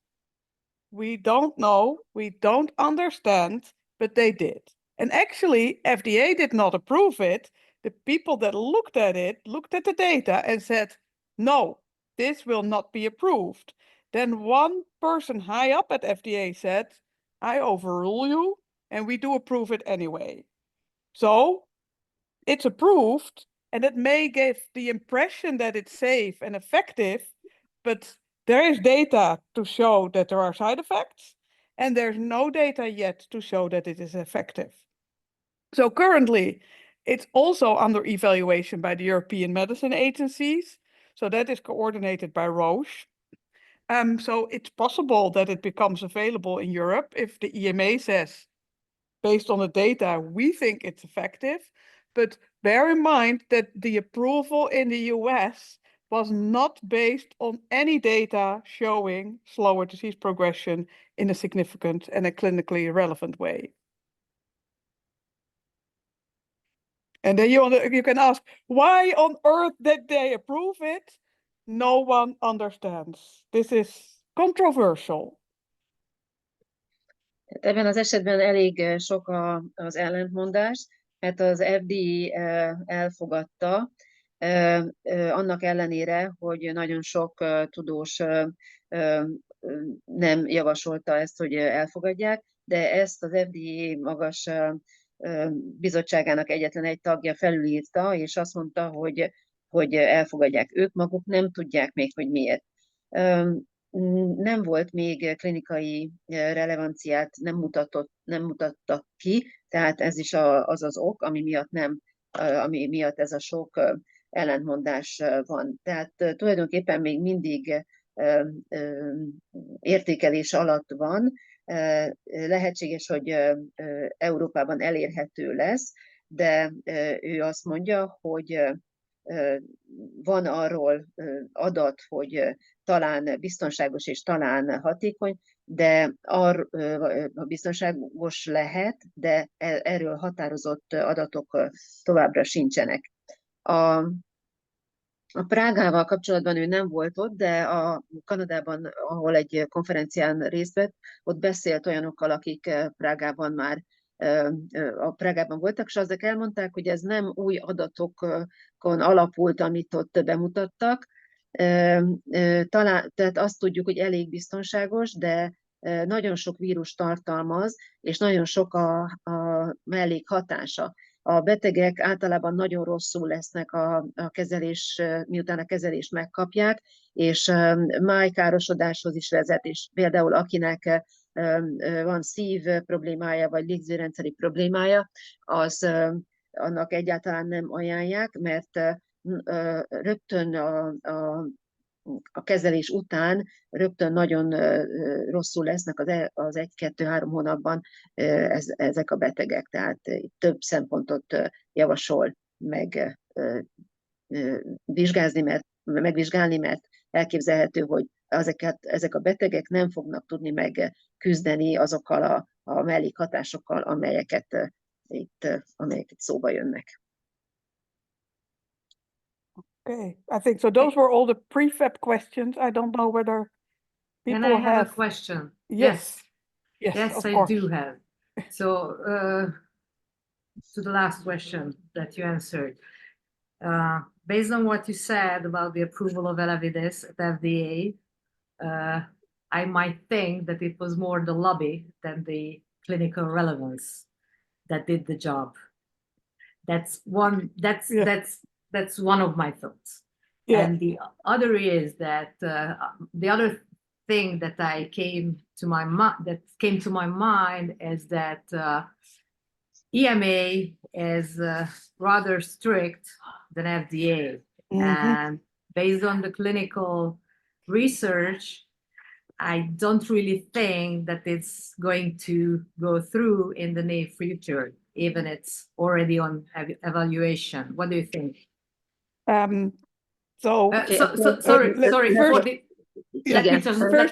We don't know, we don't understand, but they did. And actually, FDA did not approve it. The people that looked at it, looked at the data and said, no, this will not be approved. Then one person high up at FDA said, I overrule you, and we do approve it anyway. So it's approved, and it may give the impression that it's safe and effective, but there is data to show that there are side effects, and there's no data yet to show that it is effective. So currently, it's also under evaluation by the European medicine agencies. So that is coordinated by Roche. So it's possible that it becomes available in Europe if the EMA says, based on the data, we think it's effective. But bear in mind that the approval in the US was not based on any data showing slower disease progression in a significant and a clinically relevant way. And then you can ask, why on earth did they approve it? No one understands. This is controversial. Ebben az esetben elég sok az ellentmondás, mert az FDA elfogadta, annak ellenére, hogy nagyon sok tudós nem javasolta ezt, hogy elfogadják, de ezt az FDA magas bizottságának egyetlen egy tagja felülírta, és azt mondta, hogy elfogadják. Ők maguk nem tudják még, hogy miért. Nem volt még klinikai relevanciát, nem mutattak ki, tehát ez is az ok, ami miatt ez a sok ellentmondás van. Tehát tulajdonképpen még mindig értékelés alatt van, lehetséges, hogy Európában elérhető lesz, de ő azt mondja, hogy van arról adat, hogy talán biztonságos és talán hatékony, de biztonságos lehet, de erről határozott adatok továbbra sincsenek. A Prágával kapcsolatban ő nem volt ott, de a Kanadában, ahol egy konferencián részt vett, ott beszélt olyanokkal, akik Prágában voltak, és azok elmondták, hogy ez nem új adatokon alapult, amit ott bemutattak. Tehát azt tudjuk, hogy elég biztonságos, de nagyon sok vírus tartalmaz, és nagyon sok a mellékhatása. a betegek általában nagyon rosszul lesznek a kezelés, miután a kezelést megkapják, és májkárosodáshoz is vezet, és például akinek van szív problémája, vagy légzőrendszeri problémája, az annak egyáltalán nem ajánlják, mert rögtön a kezelés után rögtön nagyon rosszul lesznek az 1-2-3 hónapban ezek a betegek. Tehát több szempontot javasol megvizsgálni, mert elképzelhető, hogy ezek a betegek nem fognak tudni megküzdeni azokkal a mellékhatásokkal, amelyek itt szóba jönnek. Okay, I think so. Those were all the prefab questions. I don't know whether people Can I have a question? Yes, Yes, of I course. do have. So, to the last question that you answered, based on what you said about the approval of Elevidys at FDA, I might think that it was more the lobby than the clinical relevance that did the job. That's one. That's one of my thoughts. Yeah. And the other is that the other thing that came to my mind is that EMA is rather strict than FDA, and based on the clinical research, I don't really think that it's going to go through in the near future, even it's already on evaluation. What do you think? Sorry. Let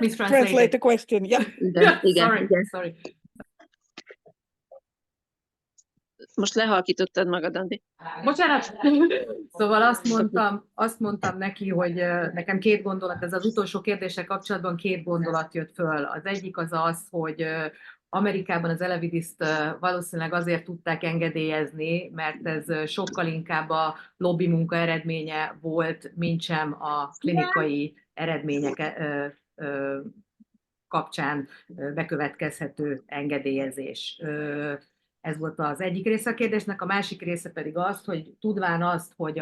me translate the question. Yeah. Sorry. Most lehalkítottad magad, Andi. Bocsánat! Szóval azt mondtam neki, hogy nekem két gondolat, ez az utolsó kérdéssel kapcsolatban két gondolat jött föl. Az egyik az, hogy Amerikában az Elevidys-t valószínűleg azért tudták engedélyezni, mert ez sokkal inkább a lobby munka eredménye volt, mintsem a klinikai eredmények kapcsán bekövetkezhető engedélyezés. Ez volt az egyik része a kérdésnek, a másik része pedig az, hogy tudván azt, hogy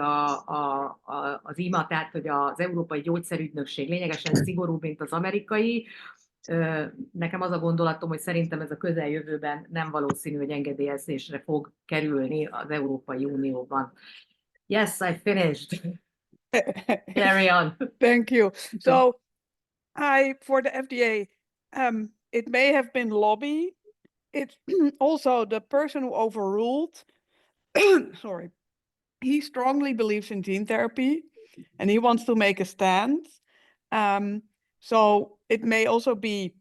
az IMA, tehát hogy az Európai Gyógyszerügynökség lényegesen szigorúbb, mint az amerikai, nekem az a gondolatom, hogy szerintem ez a közeljövőben nem valószínű, hogy engedélyezésre fog kerülni az Európai Unióban. Yes, I finished. Carry on. Thank you. So, for the FDA, it may have been lobby. It's also the person who overruled, sorry, he strongly believes in gene therapy and he wants to make a stand. So it may also be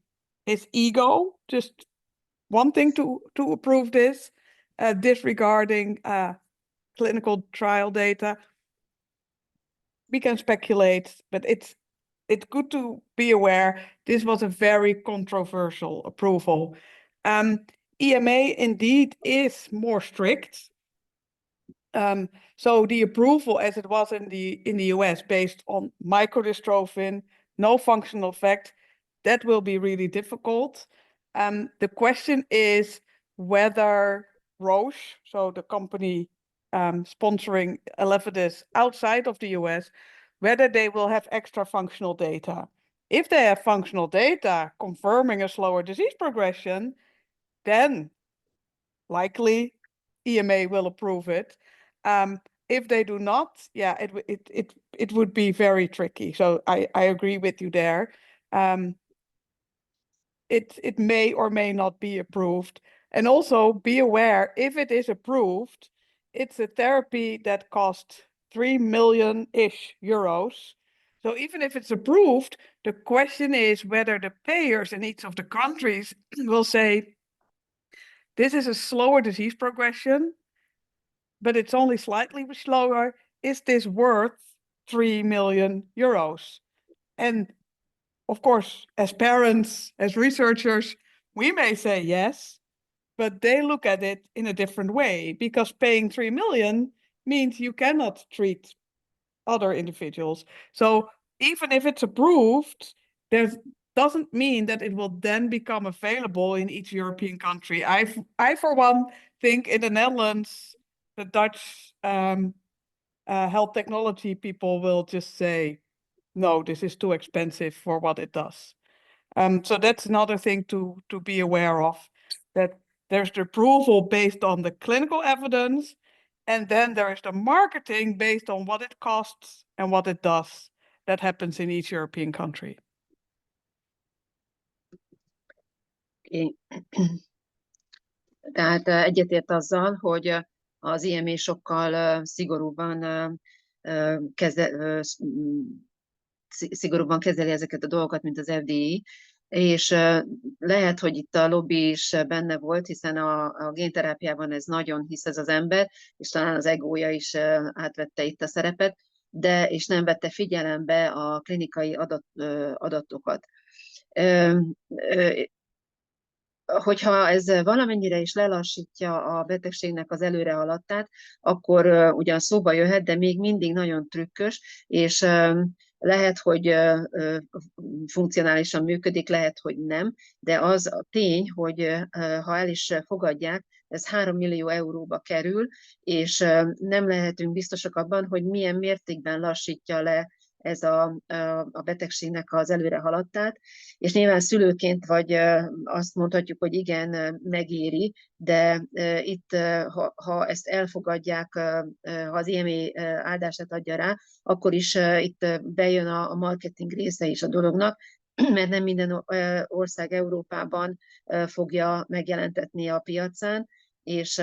his ego, just wanting to approve this, disregarding clinical trial data. We can speculate, but it's good to be aware this was a very controversial approval. EMA indeed is more strict. So the approval, as it was in the US, based on microdystrophin, no functional effect, that will be really difficult. The question is whether Roche, so the company sponsoring Elevidys outside of the US, whether they will have extra functional data. If they have functional data confirming a slower disease progression, then likely EMA will approve it. If they do not, it would be very tricky. So I agree with you there. It may or may not be approved. And also be aware, if it is approved, it's a therapy that costs 3 million-ish euros. So even if it's approved, the question is whether the payers in each of the countries will say, this is a slower disease progression, but it's only slightly slower. Is this worth 3 million euros? And of course, as parents, as researchers, we may say yes, but they look at it in a different way, because paying 3 million means you cannot treat other individuals. So even if it's approved, there doesn't mean that it will then become available in each European country. I for one, think in the Netherlands, the Dutch health technology people will just say, no, this is too expensive for what it does. So that's another thing to be aware of, that there's the approval based on the clinical evidence, and then there is the marketing based on what it costs and what it does. That happens in each European country. Okay. Tehát egyetért azzal, hogy az IMA sokkal szigorúbban kezeli ezeket a dolgokat, mint az FDA, és lehet, hogy itt a lobby is benne volt, hiszen a génterápiában ez nagyon hisz ez az ember, és talán az egója is átvette itt a szerepet, és nem vette figyelembe a klinikai adatokat. Hogyha ez valamennyire is lelassítja a betegségnek az előrehaladtát, akkor ugyan szóba jöhet, de még mindig nagyon trükkös, és lehet, hogy funkcionálisan működik, lehet, hogy nem, de az a tény, hogy ha el is fogadják, ez 3 millió euróba kerül, és nem lehetünk biztosak abban, hogy milyen mértékben lassítja le ez a betegségnek az előrehaladtát, és nyilván szülőként vagy azt mondhatjuk, hogy igen, megéri, de itt, ha ezt elfogadják, ha az IMA áldását adja rá, akkor is itt bejön a marketing része is a dolognak, mert nem minden ország Európában fogja megjelentetni a piacán, és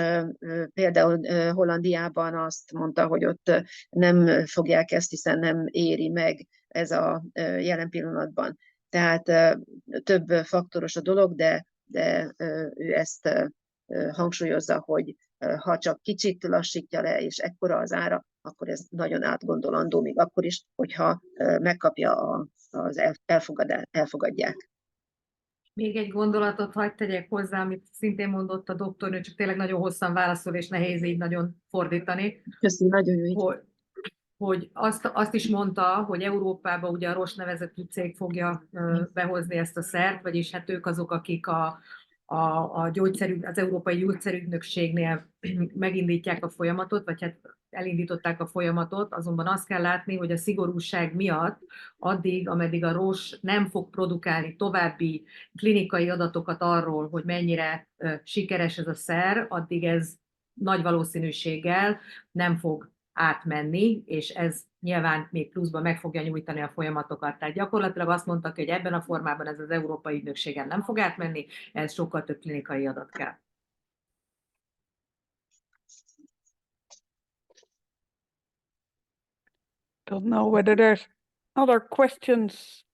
például Hollandiában azt mondta, hogy ott nem fogják ezt, hiszen nem éri meg ez a jelen pillanatban. Tehát több faktoros a dolog, de ő ezt hangsúlyozza, hogy ha csak kicsit lassítja le, és ekkora az ára, akkor ez nagyon átgondolandó, még akkor is, hogyha megkapja elfogadják. Még egy gondolatot hadd tegyek hozzá, amit szintén mondott a doktornő, csak tényleg nagyon hosszan válaszol, és nehéz így nagyon fordítani. Köszönöm, nagyon jó így. Hogy azt is mondta, hogy Európában ugye a Roche nevezetű cég fogja behozni ezt a szert, vagyis hát ők azok, akik az Európai Gyógyszerügynökségnél megindítják a folyamatot, vagy hát elindították a folyamatot, azonban azt kell látni, hogy a szigorúság miatt addig, ameddig a Roche nem fog produkálni további klinikai adatokat arról, hogy mennyire sikeres ez a szer, addig ez nagy valószínűséggel nem fog átmenni, és ez nyilván még pluszban meg fogja nyújtani a folyamatokat. Tehát gyakorlatilag azt mondtak, hogy ebben a formában ez az Európai Ügynökségen nem fog átmenni, ez sokkal több klinikai adat kell. Don't know whether there's other questions.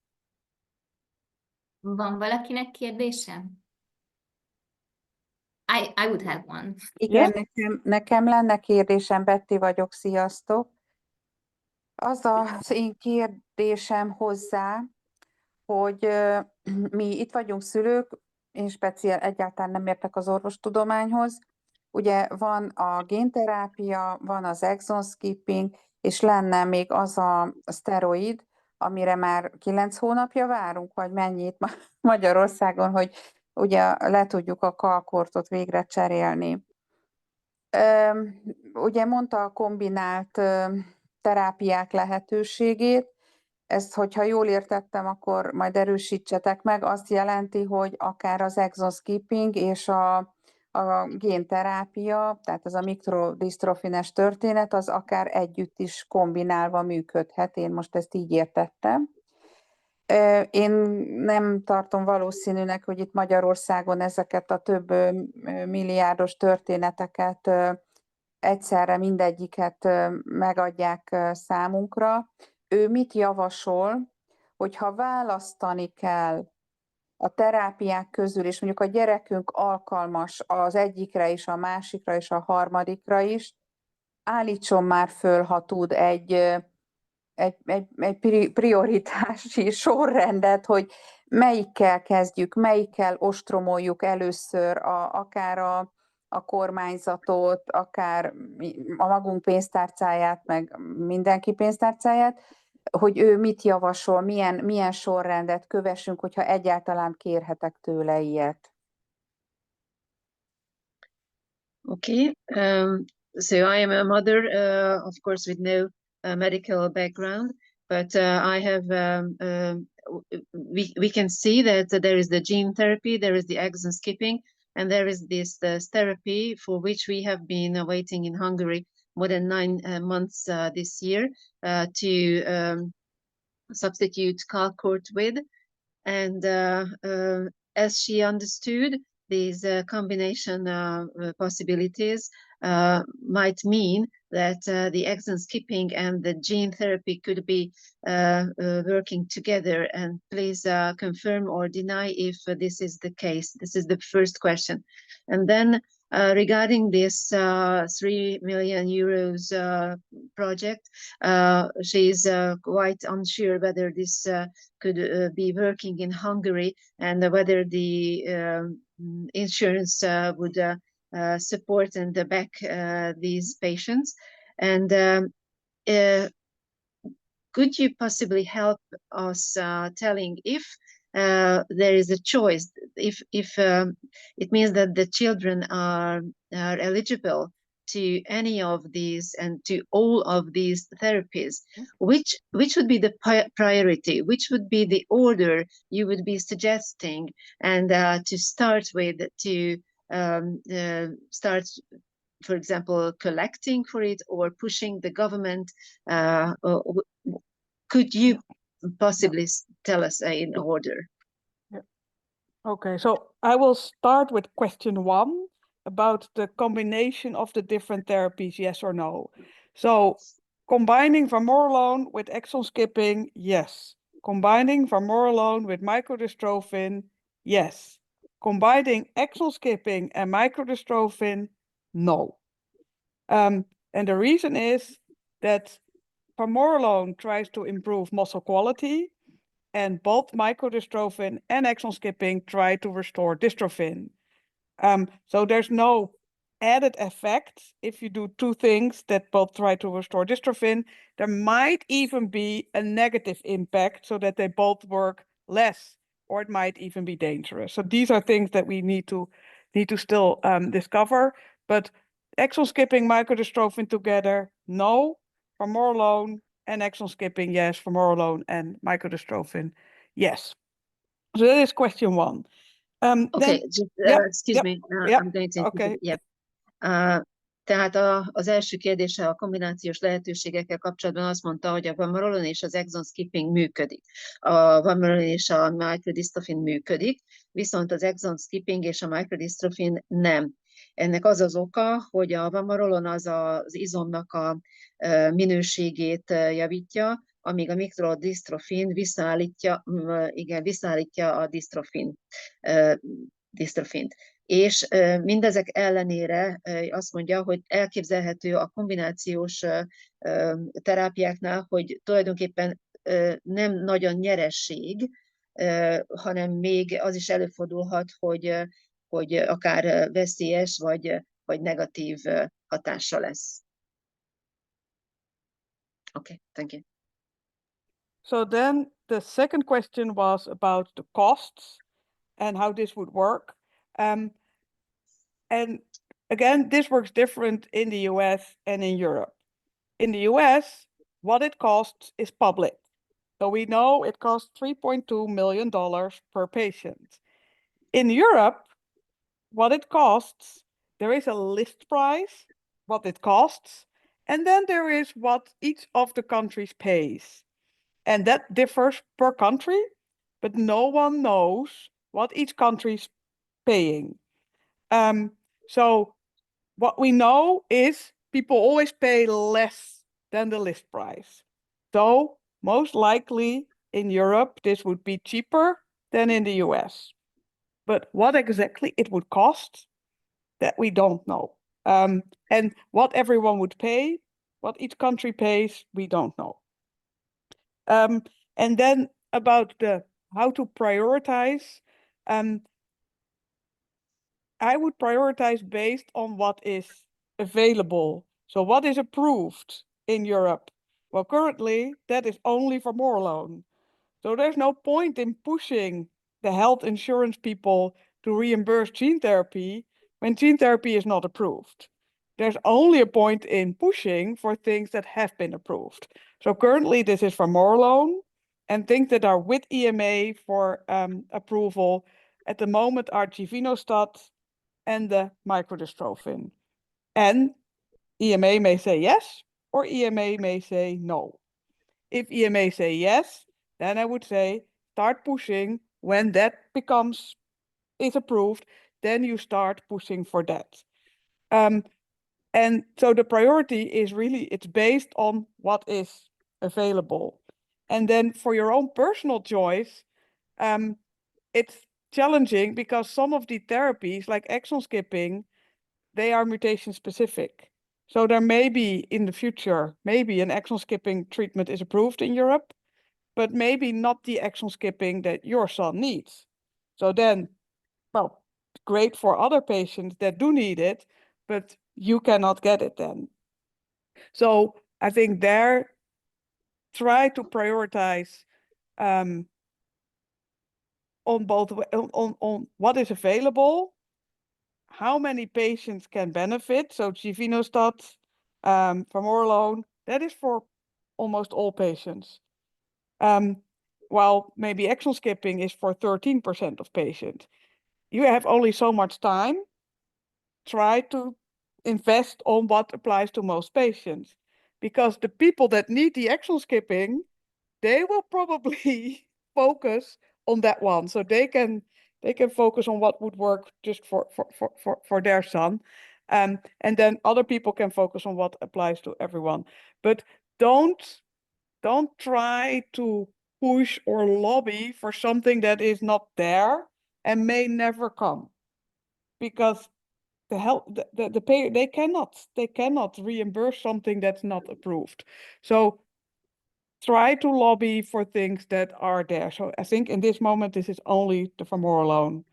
Van valakinek kérdése? I would have one. Igen, nekem lenne kérdésem, Betty vagyok, sziasztok. Az az én kérdésem hozzá, hogy mi itt vagyunk szülők, én speciál egyáltalán nem értek az orvostudományhoz. Ugye van a génterápia, van az exon skipping, és lenne még az a szteroid, amire már 9 hónapja várunk, vagy mennyit Magyarországon, hogy ugye le tudjuk a kalkortot végre cserélni. Ugye mondta a kombinált terápiák lehetőségét, ezt, hogyha jól értettem, akkor majd erősítsetek meg, azt jelenti, hogy akár az exon skipping és a génterápia, tehát ez a mikrodistrophines történet, az akár együtt is kombinálva működhet. Én most ezt így értettem. Én nem tartom valószínűnek, hogy itt Magyarországon ezeket a több milliárdos történeteket egyszerre mindegyiket megadják számunkra. Ő mit javasol, hogyha választani kell a terápiák közül, és mondjuk a gyerekünk alkalmas az egyikre is, a másikra és a harmadikra is, állítson már föl, ha tud egy prioritási sorrendet, hogy melyikkel kezdjük, melyikkel ostromoljuk először akár a kormányzatot, akár a magunk pénztárcáját, meg mindenki pénztárcáját, hogy ő mit javasol, milyen sorrendet kövessünk, hogyha egyáltalán kérhetek tőle ilyet. Oké. So I am a mother, of course, with no medical background, but I have. We can see that there is the gene therapy, there is the exon skipping, and there is this therapy for which we have been waiting in Hungary more than 9 months this year to substitute calcort with. And as she understood, these combination possibilities might mean that the exon skipping and the gene therapy could be working together. And please confirm or deny if this is the case. This is the first question. And then regarding this 3 million euros project, she's quite unsure whether this could be working in Hungary and whether the insurance would support and back these patients. And could you possibly help us telling if there is a choice, if it means that the children are eligible to any of these and to all of these therapies, which would be the priority, which would be the order you would be suggesting, and to start with, to start, for example, collecting for it or pushing the government? Could you possibly tell us in order? Okay, so I will start with question 1 about the combination of the different therapies, yes or no. So combining vamorolone with exon skipping, yes. Combining vamorolone with microdystrophin, yes. Combining exon skipping and microdystrophin, no. And the reason is that vamorolone tries to improve muscle quality, and both microdystrophin and exon skipping try to restore dystrophin. So there's no added effect if you do 2 things that both try to restore dystrophin. There might even be a negative impact so that they both work less, or it might even be dangerous. So these are things that we need to still discover. But exon skipping, microdystrophin together, no. Vamorolone and exon skipping, yes. Vamorolone and microdystrophin, yes. So that is question 1. Okay, then, just, excuse me, yep, I'm going to okay. Yep. Tehát az első kérdése a kombinációs lehetőségekkel kapcsolatban azt mondta, hogy a vamorolone és az exon skipping működik. A vamorolone és a microdystrophin működik, viszont az exon skipping és a microdystrophin nem. Ennek az az oka, hogy a vamorolone az izomnak a minőségét javítja, amíg a mikrodystrophin visszaállítja a dystrophin. És mindezek ellenére azt mondja, hogy elképzelhető a kombinációs terápiáknál, hogy tulajdonképpen nem nagyon nyeresség, hanem még az is előfordulhat, hogy akár veszélyes vagy negatív hatása lesz. Okay, thank you. So then the second question was about the costs and how this would work. And again, this works different in the US and in Europe. In the US, what it costs is public. So we know it costs $3.2 million per patient. In Europe, what it costs, there is a list price, what it costs, and then there is what each of the countries pays. And that differs per country, but no one knows what each country's paying. So what we know is people always pay less than the list price. So most likely in Europe, this would be cheaper than in the US. But what exactly it would cost, that we don't know. And what everyone would pay, what each country pays, we don't know. And then about how to prioritize, I would prioritize based on what is available. So what is approved in Europe? Well, currently that is only vamorolone. So there's no point in pushing the health insurance people to reimburse gene therapy when gene therapy is not approved. there's only a point in pushing for things that have been approved. So currently this is for vamorolone, and things that are with EMA for approval at the moment are givinostat and the microdystrophin. And EMA may say yes, or EMA may say no. If EMA say yes, then I would say start pushing. When that is approved, then you start pushing for that. And so the priority is really, it's based on what is available. And then for your own personal choice, it's challenging because some of the therapies like exon skipping, they are mutation specific. So there may be in the future, maybe an exon skipping treatment is approved in Europe, but maybe not the exon skipping that your son needs. So then, well, great for other patients that do need it, but you cannot get it then. So I think there, try to prioritize on both on what is available, how many patients can benefit. So givinostat, vamorolone, that is for almost all patients. While maybe exon skipping is for 13% of patients. You have only so much time. Try to invest on what applies to most patients. Because the people that need the exon skipping, they will probably focus on that one. So they can focus on what would work just for their son. And then other people can focus on what applies to everyone. But don't try to push or lobby for something that is not there and may never come. Because the payer, they cannot reimburse something that's not approved. So try to lobby for things that are there. So I think in this moment, this is only the vamorolone.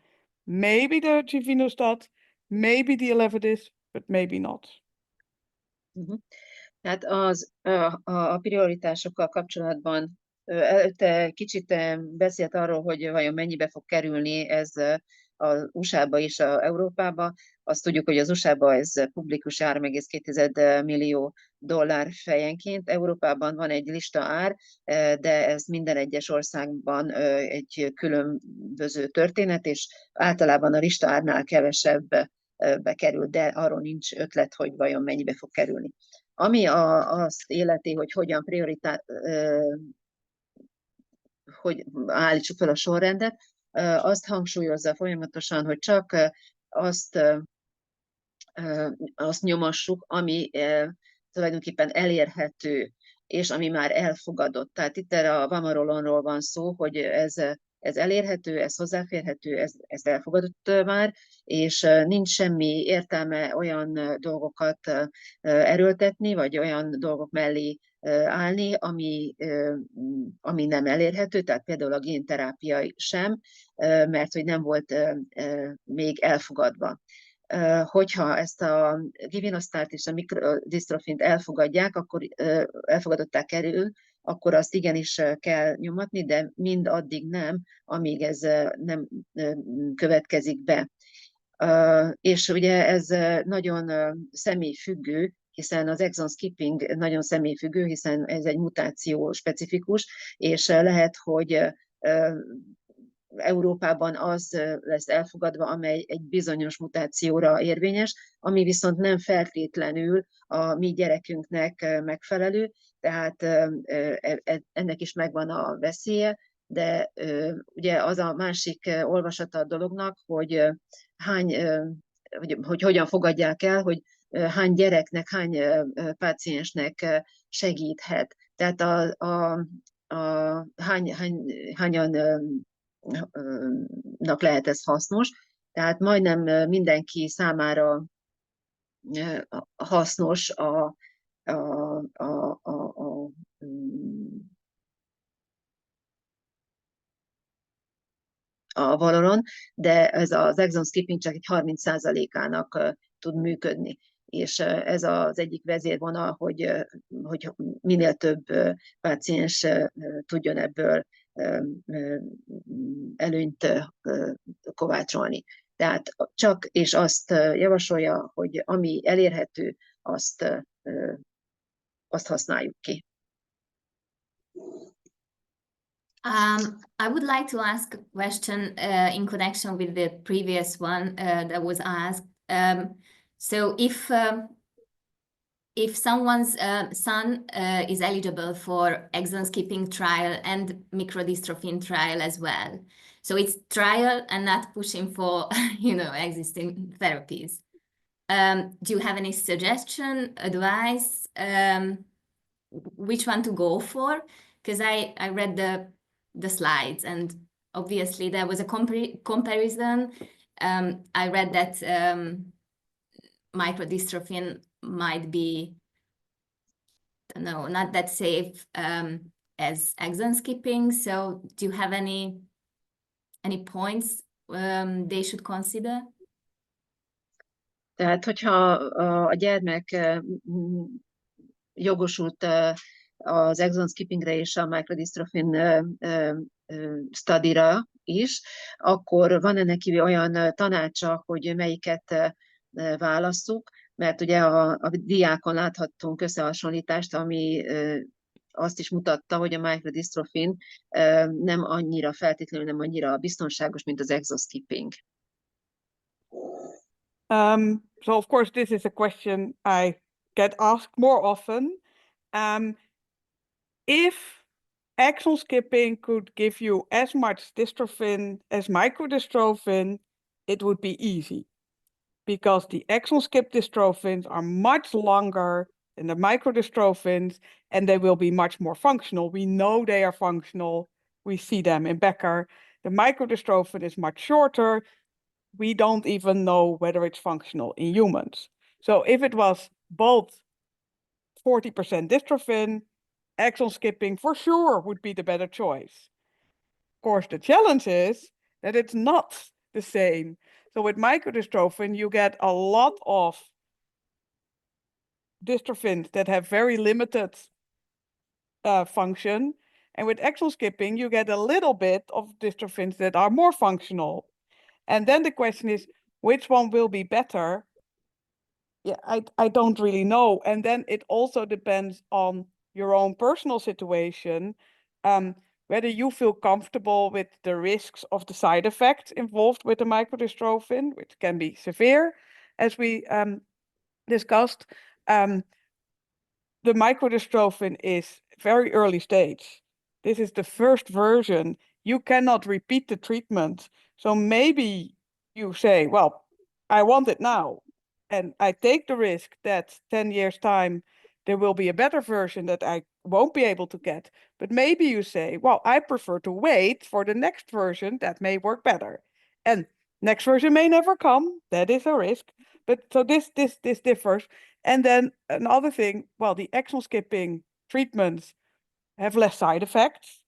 Maybe the givinostat, maybe the Elevidys, but maybe not. Tehát a prioritásokkal kapcsolatban előtte kicsit beszélt arról, hogy vajon mennyibe fog kerülni ez az USA-ba és Európába. Azt tudjuk, hogy az USA-ba ez publikus $3,2 millió fejenként. Európában van egy lista ár, de ez minden egyes országban egy különböző történet, és általában a lista árnál kevesebb bekerül, de arról nincs ötlet, hogy vajon mennyibe fog kerülni. Ami azt illeti, hogy hogyan hogy állítsuk fel a sorrendet, azt hangsúlyozza folyamatosan, hogy csak azt nyomassuk, ami tulajdonképpen elérhető, és ami már elfogadott. Tehát itt erre a vamorolonról van szó, hogy ez elérhető, ez hozzáférhető, ez elfogadott már, és nincs semmi értelme olyan dolgokat erőltetni, vagy olyan dolgok mellé állni, ami nem elérhető, tehát például a génterápia sem, mert hogy nem volt még elfogadva. Hogyha ezt a givinostat és a mikrodystrophint elfogadják, akkor elfogadották kerül, akkor azt igenis kell nyomatni, de mind addig nem, amíg ez nem következik be. És ugye ez nagyon személyfüggő, hiszen az exon skipping nagyon személyfüggő, hiszen ez egy mutáció specifikus, és lehet, hogy Európában az lesz elfogadva, amely egy bizonyos mutációra érvényes, ami viszont nem feltétlenül a mi gyerekünknek megfelelő, tehát ennek is megvan a veszélye, de ugye az a másik olvasata a dolognak, hogy hogy hogyan fogadják el, hogy hány gyereknek, hány páciensnek segíthet. Tehát hányan lehet ez hasznos, tehát majdnem mindenki számára hasznos a valoron, de ez az exon skipping csak egy 30%-ának tud működni. És ez az egyik vezérvonal, hogy minél több páciens tudjon ebből előnyt kovácsolni. Tehát csak és azt javasolja, hogy ami elérhető, azt használjuk ki. I would like to ask a question in connection with the previous one that was asked. So if someone's son is eligible for exon skipping trial and microdystrophin trial as well, so it's trial and not pushing for, existing therapies. Do you have any suggestion, advice, which one to go for? Because I read the slides and obviously there was a comparison. I read that microdystrophin might be, not that safe as exon skipping. So do you have any points they should consider? Tehát, hogyha a gyermek jogosult az exon skippingre és a microdystrophin studyra is, akkor van neki olyan tanácsa, hogy melyiket válasszuk, mert ugye a diákon láthattunk összehasonlítást, ami azt is mutatta, hogy a microdystrophin nem annyira feltétlenül nem annyira biztonságos, mint az exon skipping. So of course this is a question I get asked more often. If exon skipping could give you as much dystrophin as microdystrophin, it would be easy. Because the exon skip dystrophins are much longer than the microdystrophins, and they will be much more functional. We know they are functional. We see them in Becker. The microdystrophin is much shorter. We don't even know whether it's functional in humans. So if it was both 40% dystrophin, exon skipping for sure would be the better choice. Of course, the challenge is that it's not the same. So with microdystrophin, you get a lot of dystrophins that have very limited function. And with exon skipping, you get a little bit of dystrophins that are more functional. And then the question is, which one will be better? Yeah, I don't really know. And then it also depends on your own personal situation, whether you feel comfortable with the risks of the side effects involved with the microdystrophin, which can be severe, as we discussed. The microdystrophin is very early stage. This is the first version. You cannot repeat the treatment. So maybe you say, well, I want it now. And I take the risk that 10 years time, there will be a better version that I won't be able to get. But maybe you say, well, I prefer to wait for the next version that may work better. And next version may never come. That is a risk. But so this differs. And then another thing, well, the exon skipping treatments have less side effects.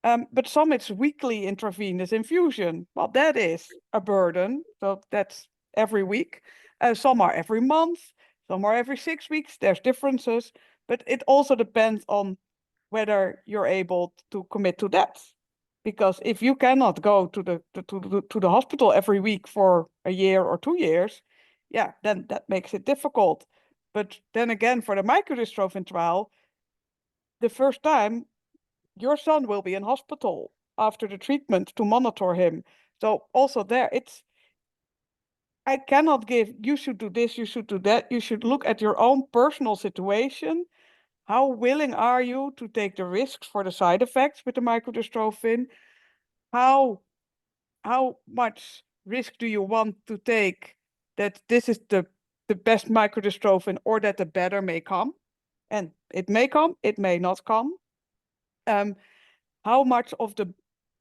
But some it's weekly intravenous infusion. Well, that is a burden. So that's every week. Some are every month. Some are every 6 weeks. There's differences. But it also depends on whether you're able to commit to that. Because if you cannot go to the hospital every week for a year or 2 years, yeah, then that makes it difficult. But then again, for the microdystrophin trial, the first time, your son will be in hospital after the treatment to monitor him. So also there, I cannot give, you should do this, you should do that. You should look at your own personal situation. How willing are you to take the risks for the side effects with the microdystrophin? How much risk do you want to take that this is the best microdystrophin or that the better may come? And it may come, it may not come. How much of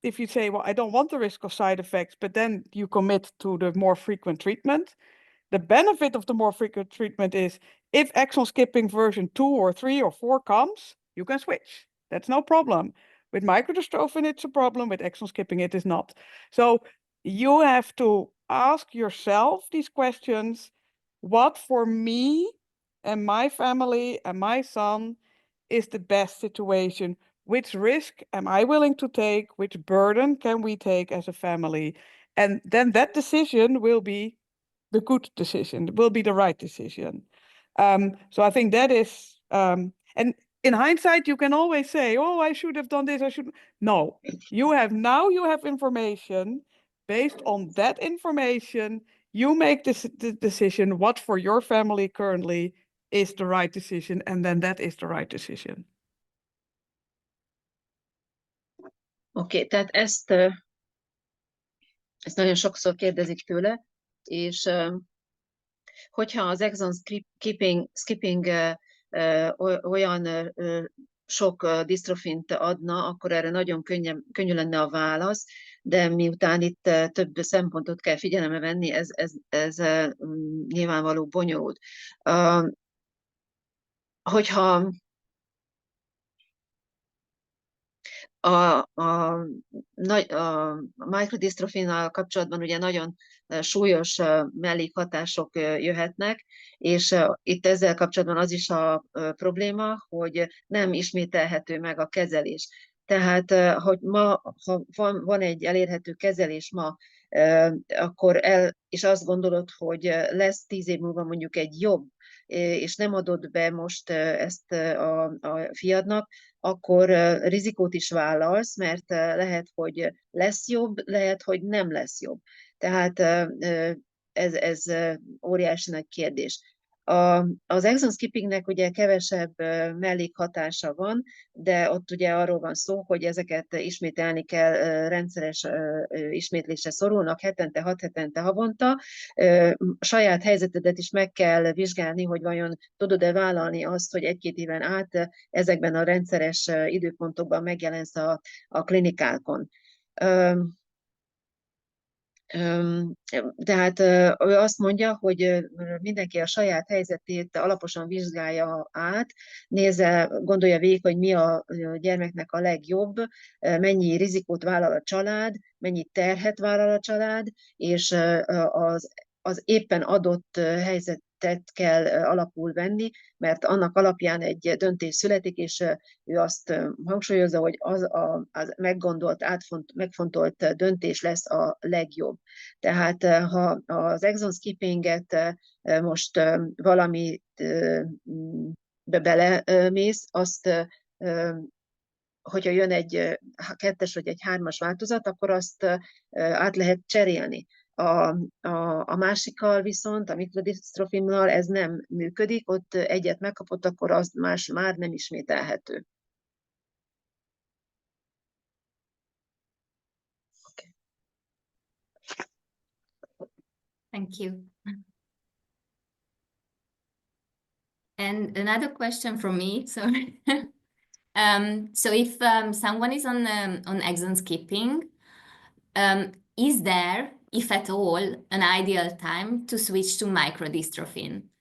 if you say, well, I don't want the risk of side effects, but then you commit to the more frequent treatment. The benefit of the more frequent treatment is if exon skipping version 2 or 3 or 4 comes, you can switch. That's no problem. With microdystrophin, it's a problem. With exon skipping, it is not. So you have to ask yourself these questions. What for me and my family and my son is the best situation which risk am I willing to take? Which burden can we take as a family? And then that decision will be the good decision, will be the right decision. So I think that is, and in hindsight, you can always say, oh, I should have done this, I should. No, you have information. Based on that information, you make the decision what for your family currently is the right decision, and then that is the right decision. Oké, tehát ezt nagyon sokszor kérdezik tőle, és hogyha az exon skipping olyan sok disztrofint adna, akkor erre nagyon könnyű lenne a válasz, de miután itt több szempontot kell figyelembe venni, ez nyilvánvaló bonyolult. Hogyha a microdystrofinnal kapcsolatban ugye nagyon súlyos mellékhatások jöhetnek, és itt ezzel kapcsolatban az is a probléma, hogy nem ismételhető meg a kezelés. Tehát, hogy ma, ha van egy elérhető kezelés ma, akkor és azt gondolod, hogy lesz 10 év múlva mondjuk egy jobb, és nem adod be most ezt a fiadnak, akkor rizikót is vállalsz, mert lehet, hogy lesz jobb, lehet, hogy nem lesz jobb. Tehát ez óriási nagy kérdés. Az exon skippingnek ugye kevesebb mellékhatása van, de ott ugye arról van szó, hogy ezeket ismételni kell, rendszeres ismétlésre szorulnak, hetente, 6 hetente, havonta. Saját helyzetedet is meg kell vizsgálni, hogy vajon tudod-e vállalni azt, hogy 1-2 éven át ezekben a rendszeres időpontokban megjelensz a klinikákon. Tehát ő azt mondja, hogy mindenki a saját helyzetét alaposan vizsgálja át, gondolja végig, hogy mi a gyermeknek a legjobb, mennyi rizikót vállal a család, mennyi terhet vállal a család, és az éppen adott helyzetet kell alapul venni, mert annak alapján egy döntés születik, és ő azt hangsúlyozza, hogy az meggondolt, megfontolt döntés lesz a legjobb. Tehát ha az exon skippinget most valami belemész, azt hogyha jön egy 2-es vagy egy 3-as változat, akkor azt át lehet cserélni. A másikkal viszont, a mikrodystrofinnal ez nem működik, ott egyet megkapott, akkor az más már nem ismételhető. Okay. Thank you. And another question from me, sorry. So if someone is on exon skipping, is there, if at all, an ideal time to switch to microdystrophin?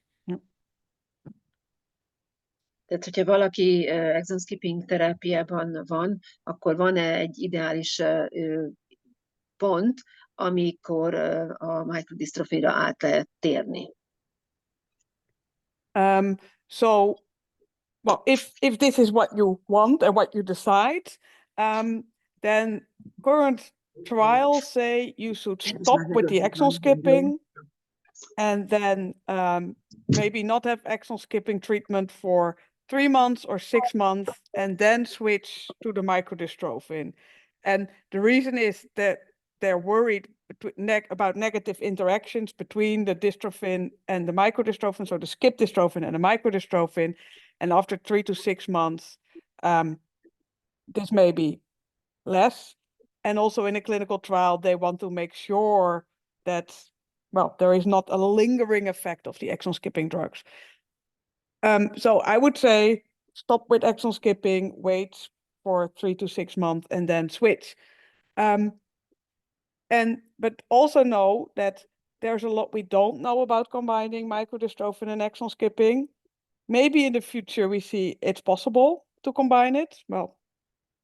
Tehát, hogyha valaki exon skipping terápiában van, akkor van-e egy ideális pont, amikor a microdystrophinra át lehet térni? So, well, if this is what you want and what you decide, then current trials say you should stop with the exon skipping and then maybe not have exon skipping treatment for 3 months or 6 months and then switch to the microdystrophin. And the reason is that they're worried about negative interactions between the dystrophin and the microdystrophin, so the skip dystrophin and the microdystrophin. And after 3 to 6 months, this may be less. And also in a clinical trial, they want to make sure that, well, there is not a lingering effect of the exon skipping drugs. So I would say stop with exon skipping, wait for 3 to 6 months, and then switch. But also know that there's a lot we don't know about combining microdystrophin and exon skipping. Maybe in the future we see it's possible to combine it. Well,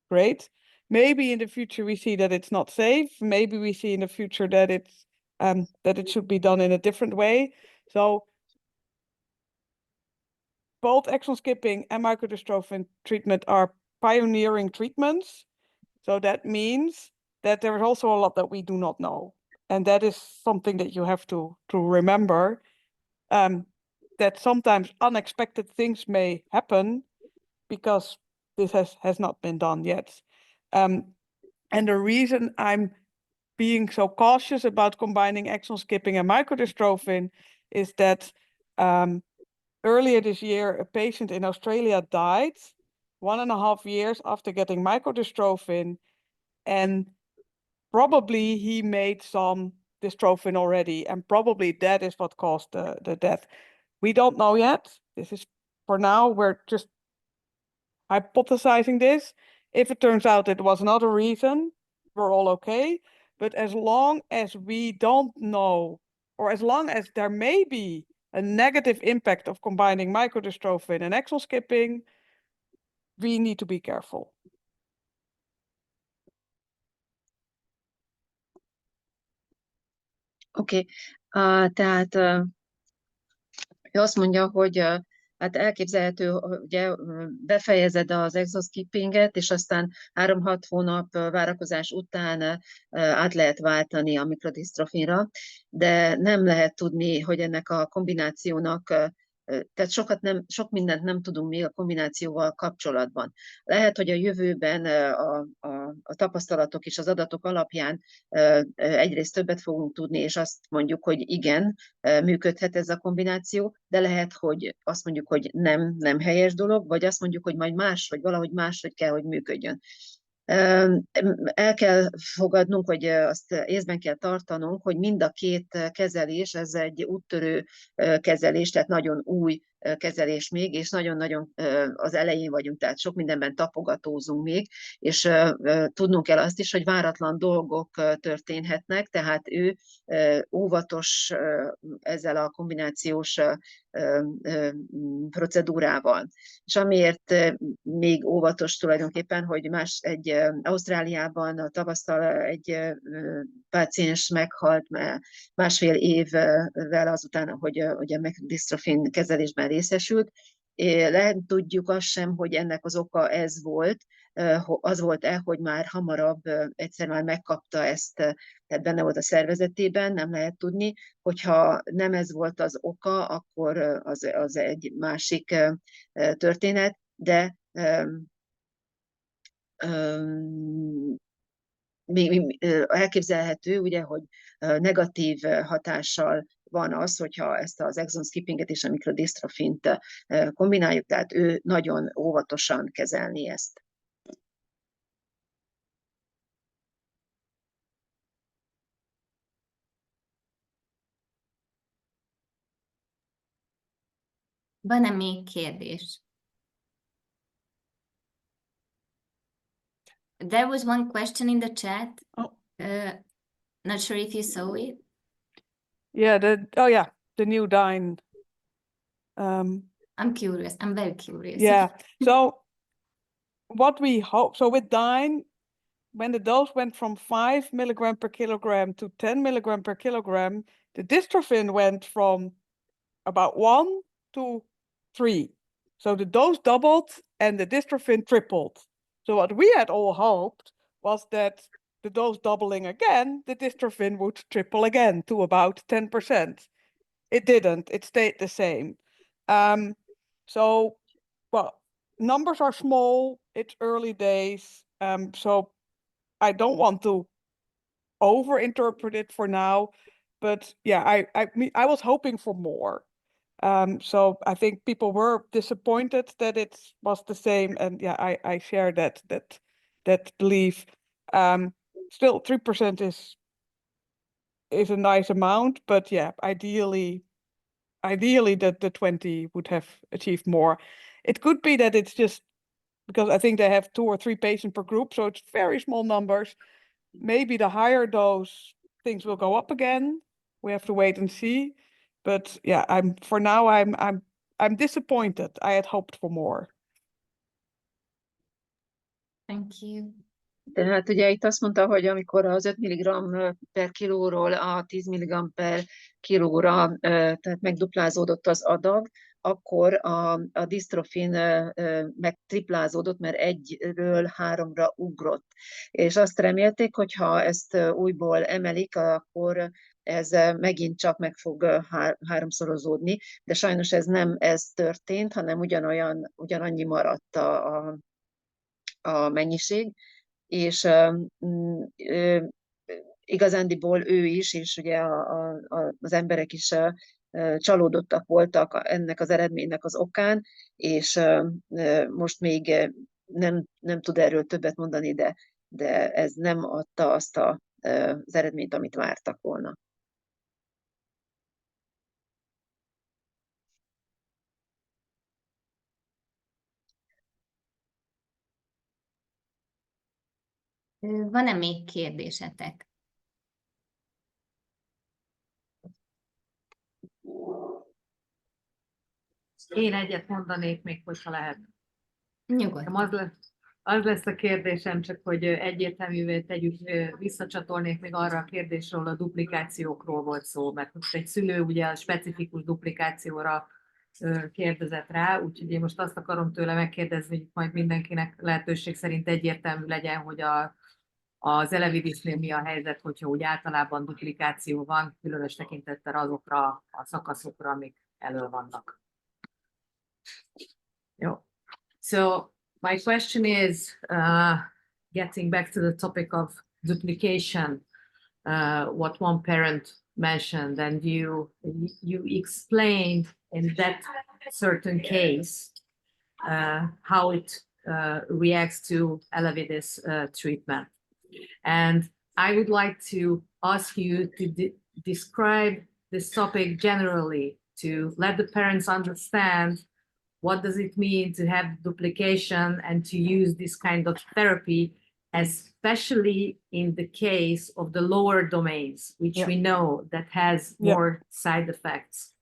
great. Maybe in the future we see that it's not safe. Maybe we see in the future that it should be done in a different way. So both exon skipping and microdystrophin treatment are pioneering treatments. So that means that there is also a lot that we do not know. And that is something that you have to remember, that sometimes unexpected things may happen because this has not been done yet. And the reason I'm being so cautious about combining exon skipping and microdystrophin is that earlier this year, a patient in Australia died 1.5 years after getting microdystrophin, and probably he made some dystrophin already, and probably that is what caused the death. We don't know yet. This is, for now, we're just hypothesizing this. If it turns out it was another reason, we're all okay. But as long as we don't know, or as long as there may be a negative impact of combining microdystrophin and exon skipping, we need to be careful. Oké, tehát ő azt mondja, hogy hát elképzelhető, ugye befejezed az exoskippinget, és aztán 3-6 hónap várakozás után át lehet váltani a mikrodistrofinra, de nem lehet tudni, hogy ennek a kombinációnak, tehát sok mindent nem tudunk még a kombinációval kapcsolatban. Lehet, hogy a jövőben a tapasztalatok és az adatok alapján egyrészt többet fogunk tudni, és azt mondjuk, hogy igen, működhet ez a kombináció, de lehet, hogy azt mondjuk, hogy nem helyes dolog, vagy azt mondjuk, hogy majd máshogy, valahogy máshogy kell, hogy működjön. El kell fogadnunk, hogy azt észben kell tartanunk, hogy mind a két kezelés, ez egy úttörő kezelés, tehát nagyon új kezelés még, és nagyon-nagyon az elején vagyunk, tehát sok mindenben tapogatózunk még, és tudnunk kell azt is, hogy váratlan dolgok történhetnek, tehát ő óvatos ezzel a kombinációs procedúrával. És amiért még óvatos tulajdonképpen, hogy Ausztráliában tavasszal egy páciens meghalt 1,5 évvel azután, hogy a microdystrophин kezelésben részesült. Nem tudjuk azt sem, hogy ennek az oka ez volt, az volt-e, hogy már hamarabb egyszer már megkapta ezt, tehát benne volt a szervezetében, nem lehet tudni. Hogyha nem ez volt az oka, akkor az egy másik történet, de elképzelhető, ugye, hogy negatív hatással van az, hogyha ezt az exon skippinget és a mikrodystrophint kombináljuk, tehát ő nagyon óvatosan kezelni ezt. Van-e még kérdés? There was one question in the chat. Oh. Not sure if you saw it. Yeah, the new Dine. I'm curious. I'm very curious. Yeah. So what we hope, so with Dine, when the dose went from 5 milligram per kilogram to 10 milligram per kilogram, the dystrophin went from about 1 to 3. So the dose doubled and the dystrophin tripled. So what we had all hoped was that the dose doubling again, the dystrophin would triple again to about 10%. It didn't. It stayed the same. So, well, numbers are small. It's early days. So I don't want to overinterpret it for now. But yeah, I was hoping for more. So I think people were disappointed that it was the same, and yeah, I share that belief. Still, 3% is a nice amount, but yeah, ideally that the 20 would have achieved more. It could be that it's just because I think they have 2 or 3 patients per group, so it's very small numbers. Maybe the higher dose things will go up again. We have to wait and see. But yeah, I'm disappointed. I had hoped for more. Thank you. Tehát ugye itt azt mondta, hogy amikor az 5 mg per kilóról a 10 mg per kilóra, tehát megduplázódott az adag, akkor a disztrofin megtriplázódott, mert 1-ről 3-ra ugrott. És azt remélték, hogy ha ezt újból emelik, akkor ez megint csak meg fog háromszorozódni, de sajnos ez nem ez történt, hanem ugyanannyi maradt a mennyiség, és igazándiból ő is, és ugye az emberek is csalódottak voltak ennek az eredménynek az okán, és most még nem tud erről többet mondani, de ez nem adta azt az eredményt, amit vártak volna. Van-e még kérdésetek? Én egyet mondanék még, hogyha lehet. Nyugodtan. Az lesz a kérdésem, csak hogy egyértelművé tegyük, visszacsatolnék még arra a kérdésről, a duplikációkról volt szó, mert most egy szülő ugye a specifikus duplikációra kérdezett rá, úgyhogy én most azt akarom tőle megkérdezni, hogy majd mindenkinek lehetőség szerint egyértelmű legyen, hogy az elevidisnél mi a helyzet, hogyha úgy általában duplikáció van, különös tekintettel azokra a szakaszokra, amik elő vannak. Jó. So my question is, getting back to the topic of duplication, what one parent mentioned, and you explained in that certain case how it reacts to Elevidys treatment. And I would like to ask you to describe this topic generally, to let the parents understand what does it mean to have duplication and to use this kind of therapy, especially in the case of the lower domains, which we know that has more side effects.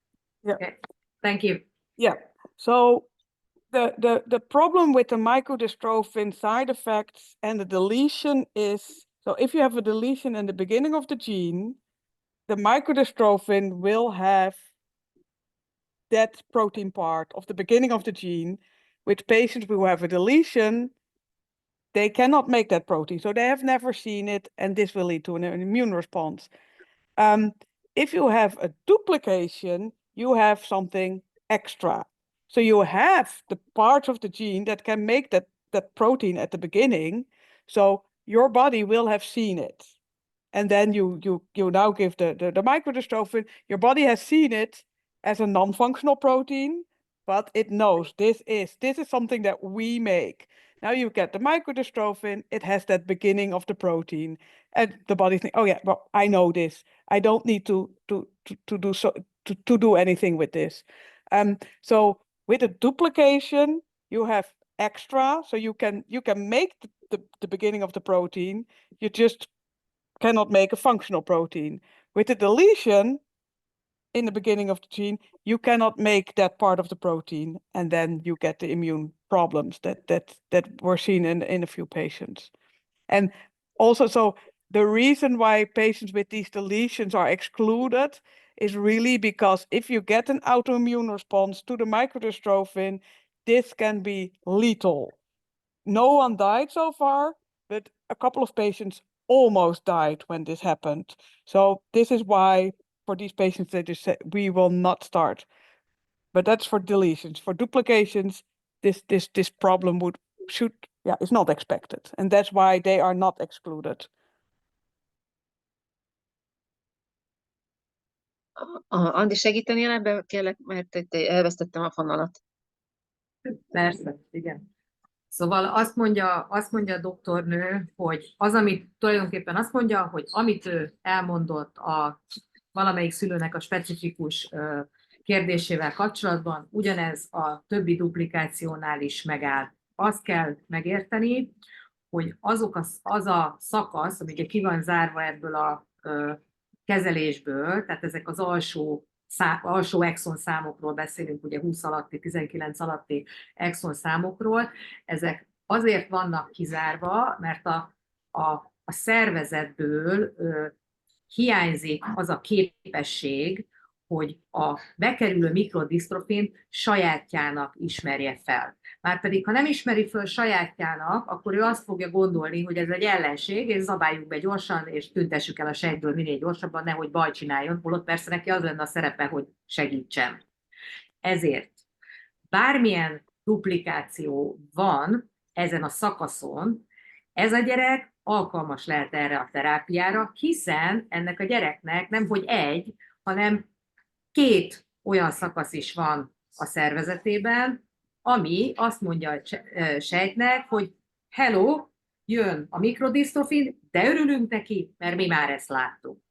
Okay. Thank you. Yeah. So the problem with the microdystrophin side effects and the deletion is, so if you have a deletion in the beginning of the gene, the microdystrophin will have that protein part of the beginning of the gene. With patients who have a deletion, they cannot make that protein, so they have never seen it, and this will lead to an immune response. If you have a duplication, you have something extra. So you have the parts of the gene that can make that protein at the beginning, so your body will have seen it. And then you now give the microdystrophin, your body has seen it as a non-functional protein, but it knows this is something that we make. Now you get the microdystrophin, it has that beginning of the protein, and the body thinks, oh yeah, well, I know this. I don't need to do anything with this. So with a duplication, you have extra, so you can make the beginning of the protein. You just cannot make a functional protein. With the deletion in the beginning of the gene, you cannot make that part of the protein, and then you get the immune problems that were seen in a few patients. And also, so the reason why patients with these deletions are excluded is really because if you get an autoimmune response to the microdystrophin, this can be lethal. No one died so far, but a couple of patients almost died when this happened. So this is why for these patients they just said we will not start. But that's for deletions. For duplications, this problem is not expected, and that's why they are not excluded. Andi, segítenél ebben, kérlek, mert elvesztettem a fonalat. Persze, igen. Szóval azt mondja a doktornő, hogy tulajdonképpen azt mondja, hogy amit ő elmondott a valamelyik szülőnek a specifikus kérdésével kapcsolatban, ugyanez a többi duplikációnál is megáll. Azt kell megérteni, hogy az a szakasz, ami ki van zárva ebből a kezelésből, tehát ezek az alsó exon számokról beszélünk, ugye 20 alatti, 19 alatti exon számokról, ezek azért vannak kizárva, mert a szervezetből hiányzik az a képesség, hogy a bekerülő mikrodisztrofint sajátjának ismerje fel. Márpedig, ha nem ismeri fel sajátjának, akkor ő azt fogja gondolni, hogy ez egy ellenség, és zabáljuk be gyorsan, és tüntessük el a sejtből minél gyorsabban, nehogy baj csináljon, holott persze neki az lenne a szerepe, hogy segítsen. Ezért bármilyen duplikáció van ezen a szakaszon, ez a gyerek alkalmas lehet erre a terápiára, hiszen ennek a gyereknek nemhogy egy, hanem 2 olyan szakasz is van a szervezetében, ami azt mondja a sejtnek, hogy hello, jön a mikrodisztrofin, de örülünk neki, mert mi már ezt láttuk.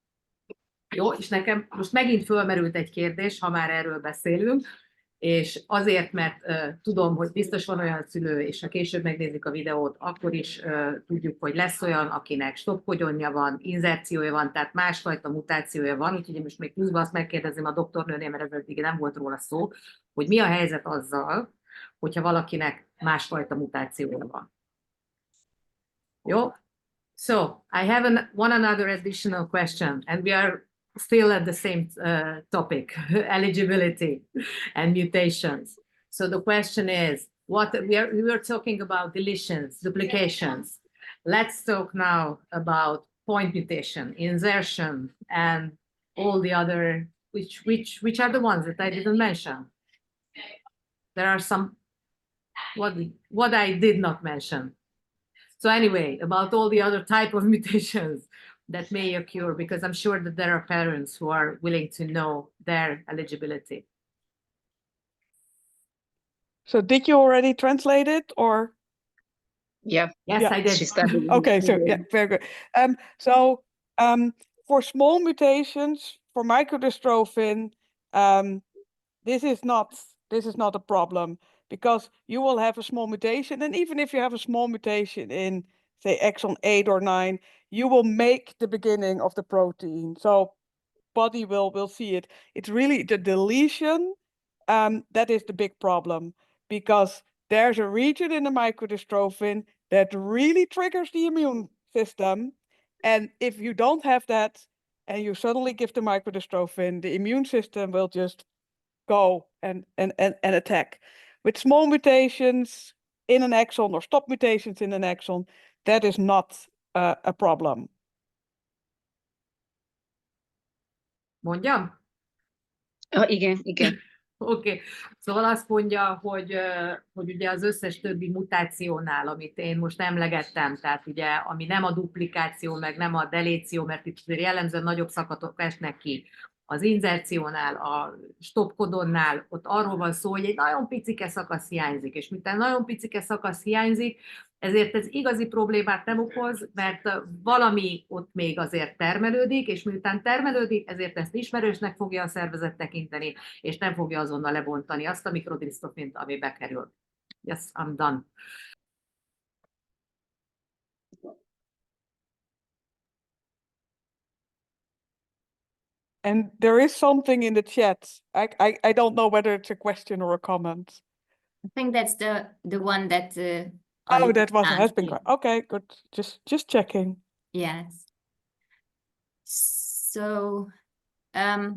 Jó, és nekem most megint fölmerült egy kérdés, ha már erről beszélünk, és azért, mert tudom, hogy biztos van olyan szülő, és ha később megnézik a videót, akkor is tudjuk, hogy lesz olyan, akinek stoppkogyonja van, inzerciója van, tehát másfajta mutációja van, úgyhogy most még pluszban azt megkérdezem a doktornőnél, mert ez eddig nem volt róla szó, hogy mi a helyzet azzal, hogyha valakinek másfajta mutációja van. Jó? So, I have one another additional question, and we are still at the same topic, eligibility and mutations. So the question is, we were talking about deletions, duplications. Let's talk now about point mutation, insertion, and all the other, which are the ones that I didn't mention. There are some, what I did not mention. So anyway, about all the other type of mutations that may occur, because I'm sure that there are parents who are willing to know their eligibility. So did you already translate it, or? Yeah. Yes, Yeah. I did. She started. Okay, so yeah, very good. For small mutations, for microdystrophin, this is not a problem, because you will have a small mutation, and even if you have a small mutation in, say, exon 8 or 9, you will make the beginning of the protein. So body will see it. It's really the deletion that is the big problem, because there's a region in the microdystrophin that really triggers the immune system. And if you don't have that and you suddenly give the microdystrophin, the immune system will just go and attack. With small mutations in an exon or stop mutations in an exon, that is not a problem. Mondjam? Igen. Oké. Szóval azt mondja, hogy ugye az összes többi mutációnál, amit én most emlegettem, tehát ugye, ami nem a duplikáció, meg nem a deléció, mert itt jellemzően nagyobb szakadok esnek ki. Az inzerciónál, a stopkodonnál, ott arról van szó, hogy egy nagyon picike szakasz hiányzik, és miután nagyon picike szakasz hiányzik, ezért ez igazi problémát nem okoz, mert valami ott még azért termelődik, és miután termelődik, ezért ezt ismerősnek fogja a szervezet tekinteni, és nem fogja azonnal lebontani azt a mikrodisztrofint, ami bekerül. Yes, I'm done. And there is something in the chat. I don't know whether it's a question or a comment. I think that's the one that. Oh, that has been. Yeah. Okay, good. Just checking. Yes. So, I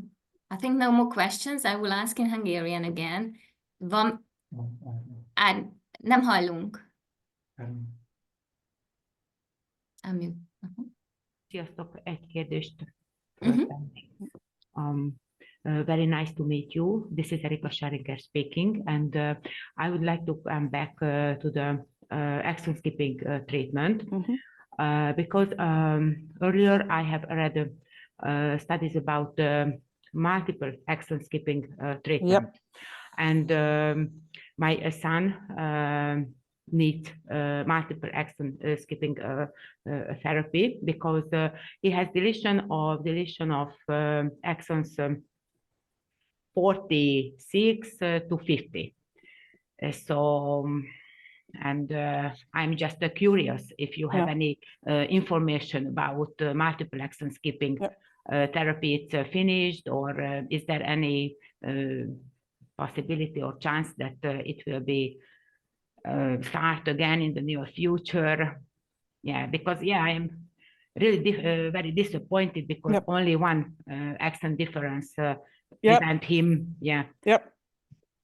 think no more questions. I will ask in Hungarian again. Nem hallunk. Sziasztok, egy kérdést. Very nice to meet you. This is Erika Scharinger speaking, and I would like to come back to the exon skipping treatment because earlier I have read studies about multiple exon skipping treatment, and my son needs multiple exon skipping therapy because he has deletion of exons 46 to 50. So, and I'm just curious if you have any information about multiple exon skipping therapy. It's finished, or is there any possibility or chance that it will be start again in the near future? Yeah, because I am really very disappointed because only one exon difference present him. Yeah.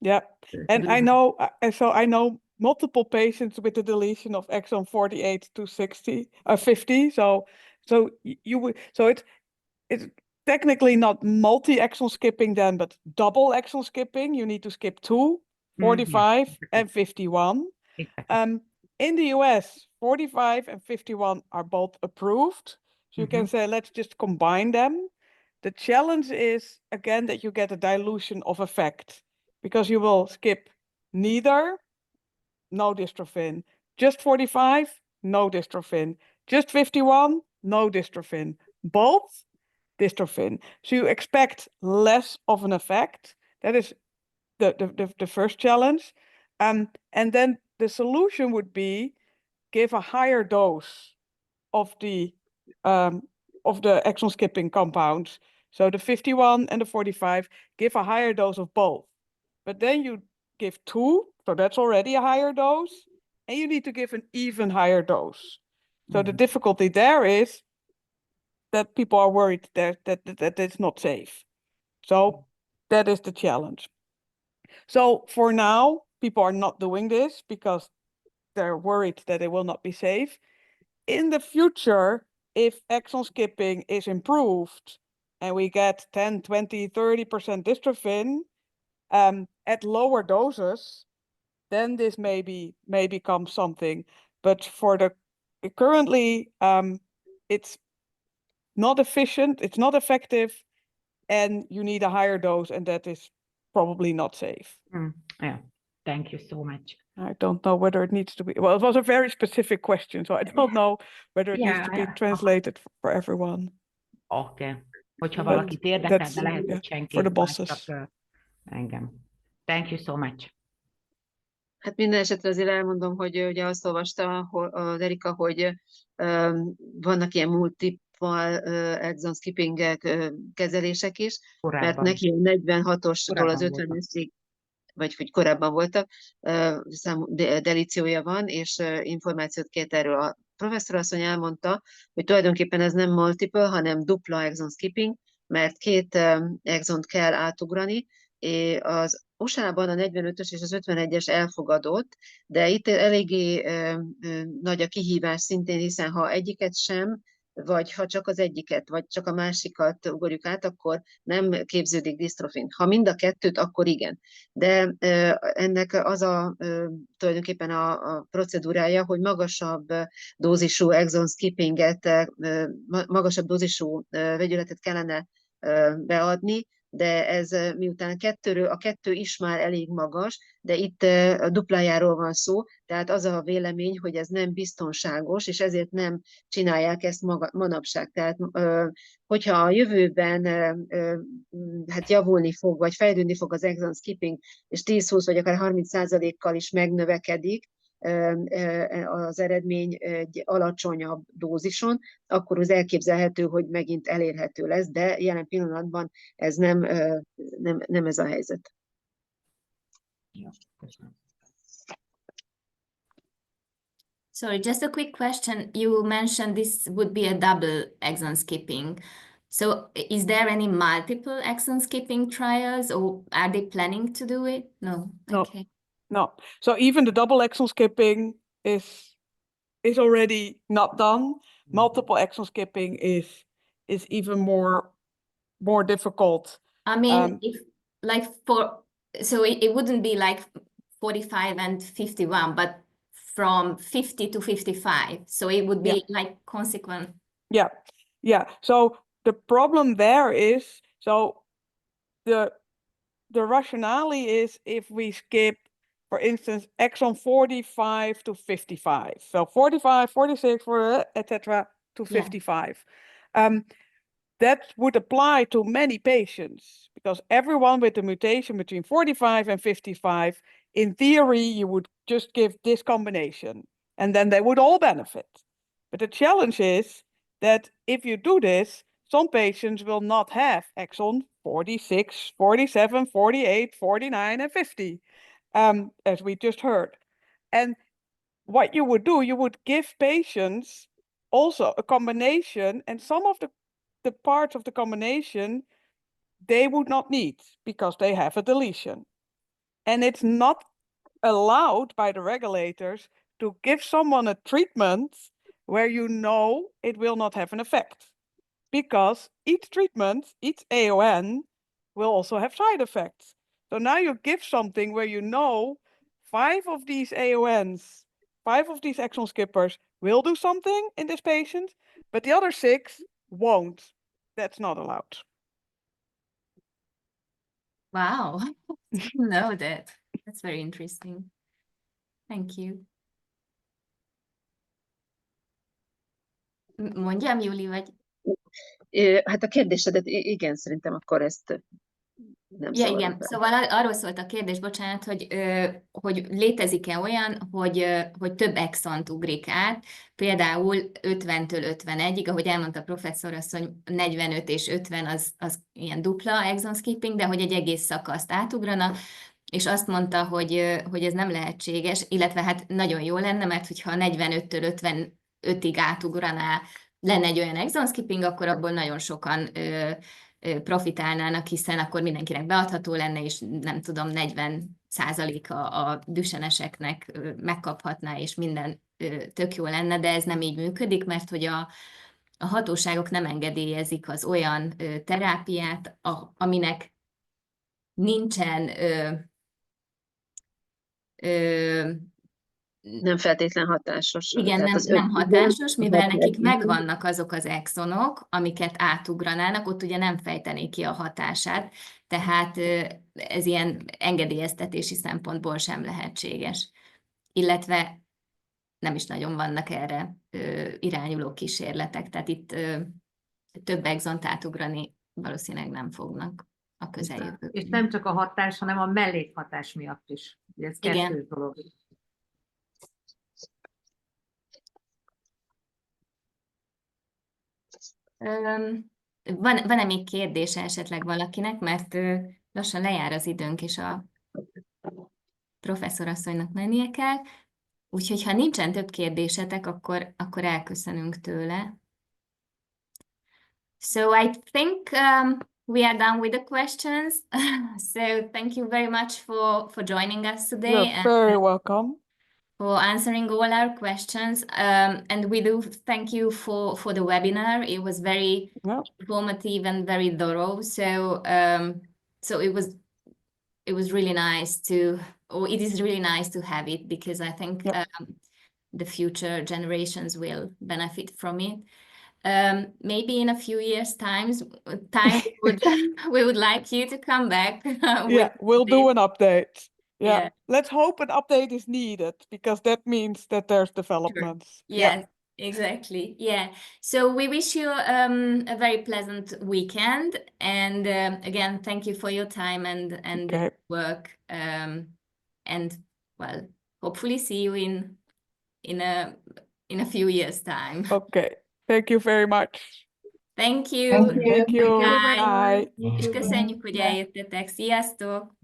Yep. And I know, I know multiple patients with the deletion of exon 48 to 50. So you would, so it's technically not multi-exon skipping then, but double exon skipping. You need to skip 2, 45 and 51. Exactly. In the US, 45 and 51 are both approved. So you can say, let's just combine them. The challenge is, again, that you get a dilution of effect, because you will skip neither, no dystrophin, just 45, no dystrophin, just 51, no dystrophin, both dystrophin. So you expect less of an effect. That is the first challenge. And then the solution would be give a higher dose of the exon skipping compounds. So the 51 and the 45, give a higher dose of both. But then you give 2, so that's already a higher dose, and you need to give an even higher dose. So the difficulty there is that people are worried that it's not safe. So that is the challenge. So for now, people are not doing this because they're worried that it will not be safe. In the future, if exon skipping is improved and we get 10, 20, 30% dystrophin at lower doses, then this may become something. But for the currently, it's not efficient, it's not effective, and you need a higher dose, and that is probably not safe. Yeah, thank you so much. I don't know whether it needs to be, well, it was a very specific question, so I don't know whether it needs to be translated for everyone. Oké. Hogyha valakit érdekel, de lehet, hogy senki. For the bosses. Csak engem. Thank you so much. Hát minden esetre azért elmondom, hogy ugye azt olvasta az Erika, hogy vannak ilyen multiple exon skipping kezelések is, Korábban. mert neki 46-osról az 50-esig, vagy hogy korábban voltak, számú delíciója van, és információt kért erről. A professzorasszony elmondta, hogy tulajdonképpen ez nem multiple, hanem dupla exon skipping, mert 2 exont kell átugrani, és az USA-ban a 45-ös és az 51-es elfogadott, de itt eléggé nagy a kihívás szintén, hiszen ha egyiket sem, vagy ha csak az egyiket, vagy csak a másikat ugorjuk át, akkor nem képződik disztrofin. Ha mind a kettőt, akkor igen. De ennek az tulajdonképpen a procedúrája, hogy magasabb dózisú exon skippinget, magasabb dózisú vegyületet kellene beadni, de ez miután a 2 is már elég magas, de itt a duplájáról van szó, tehát az a vélemény, hogy ez nem biztonságos, és ezért nem csinálják ezt manapság. Tehát hogyha a jövőben hát javulni fog, vagy fejlődni fog az exon skipping, és 10-20 vagy akár 30%-kal is megnövekedik az eredmény egy alacsonyabb dózison, akkor az elképzelhető, hogy megint elérhető lesz, de jelen pillanatban ez nem ez a helyzet. Sorry, just a quick question. You mentioned this would be a double exon skipping. So is there any multiple exon skipping trials, or are they planning to do it? No. Okay. No. So even the double exon skipping is already not done. Multiple exon skipping is even more difficult. I mean, if like so it wouldn't be like 45 and 51, but from 50 to 55. So it would be like consequent. Yeah. So the problem there is, so the rationale is if we skip, for instance, exon 45 to 55. So 45, 46, etc. to 55. That would apply to many patients, because everyone with the mutation between 45 and 55, in theory, you would just give this combination, and then they would all benefit. But the challenge is that if you do this, some patients will not have exon 46, 47, 48, 49, and 50. As we just heard. And what you would do, you would give patients also a combination, and some of the parts of the combination they would not need because they have a deletion. And it's not allowed by the regulators to give someone a treatment where you know it will not have an effect. Because each treatment, each AON, will also have side effects. So now you give something where you know 5 of these AONs, 5 of these exon skippers will do something in this patient, but the other 6 won't. That's not allowed. Wow, I didn't know that. That's very interesting. Thank you. Mondjam, Júli, vagy? Hát a kérdésedet, igen, szerintem akkor ezt nem Ja, zavarom igen. fel. Szóval arról szólt a kérdés, bocsánat, hogy létezik-e olyan, hogy több exont ugrik át, például 50-től 51-ig, ahogy elmondta a professzor asszony, 45 és 50 az ilyen dupla exon skipping, de hogy egy egész szakaszt átugrana, és azt mondta, hogy ez nem lehetséges, illetve hát nagyon jó lenne, mert hogyha 45-től 55-ig átugraná, lenne egy olyan exon skipping, akkor abból nagyon sokan profitálnának, hiszen akkor mindenkinek beadható lenne, és nem tudom, 40% a düseneseknek megkaphatná, és minden tök jó lenne, de ez nem így működik, mert hogy a hatóságok nem engedélyezik az olyan terápiát, aminek nincsen Nem feltétlen hatásos. igen, Tehát nem hatásos, mivel öt- nekik megvannak azok az exonok, amiket átugranának, ott ugye nem fejtenék ki a hatását, tehát ez ilyen engedélyeztetési szempontból sem lehetséges. Illetve nem is nagyon vannak erre irányuló kísérletek, tehát itt több exont átugrani valószínűleg nem fognak a közeljövőben. És nem csak a hatás, hanem a mellékhatás miatt is. Ugye ez Igen. kettő dolog. Van-e még kérdése esetleg valakinek, mert lassan lejár az időnk, és a professzorasszonynak mennie kell. Úgyhogy ha nincsen több kérdésetek, akkor elköszönünk tőle. So I think we are done with the questions. So thank you very much for joining us today. You're very welcome. For answering all our questions. And we do thank you for the webinar. It was very informative and very thorough. So so it was really nice it is really nice to have it, because I think the future generations will benefit from it. Maybe in a few years' time we would like you to come back. We'll do an update. Yeah. Let's hope an update is needed, because that means that there's developments. Sure. Yes, exactly. Yeah. So we wish you a very pleasant weekend, and again, thank you for your time and work. And well, hopefully see you in a few years' time. Okay. Thank you very much. Thank you. Thank you. Bye. Bye. És köszönjük, hogy eljöttetek. Sziasztok!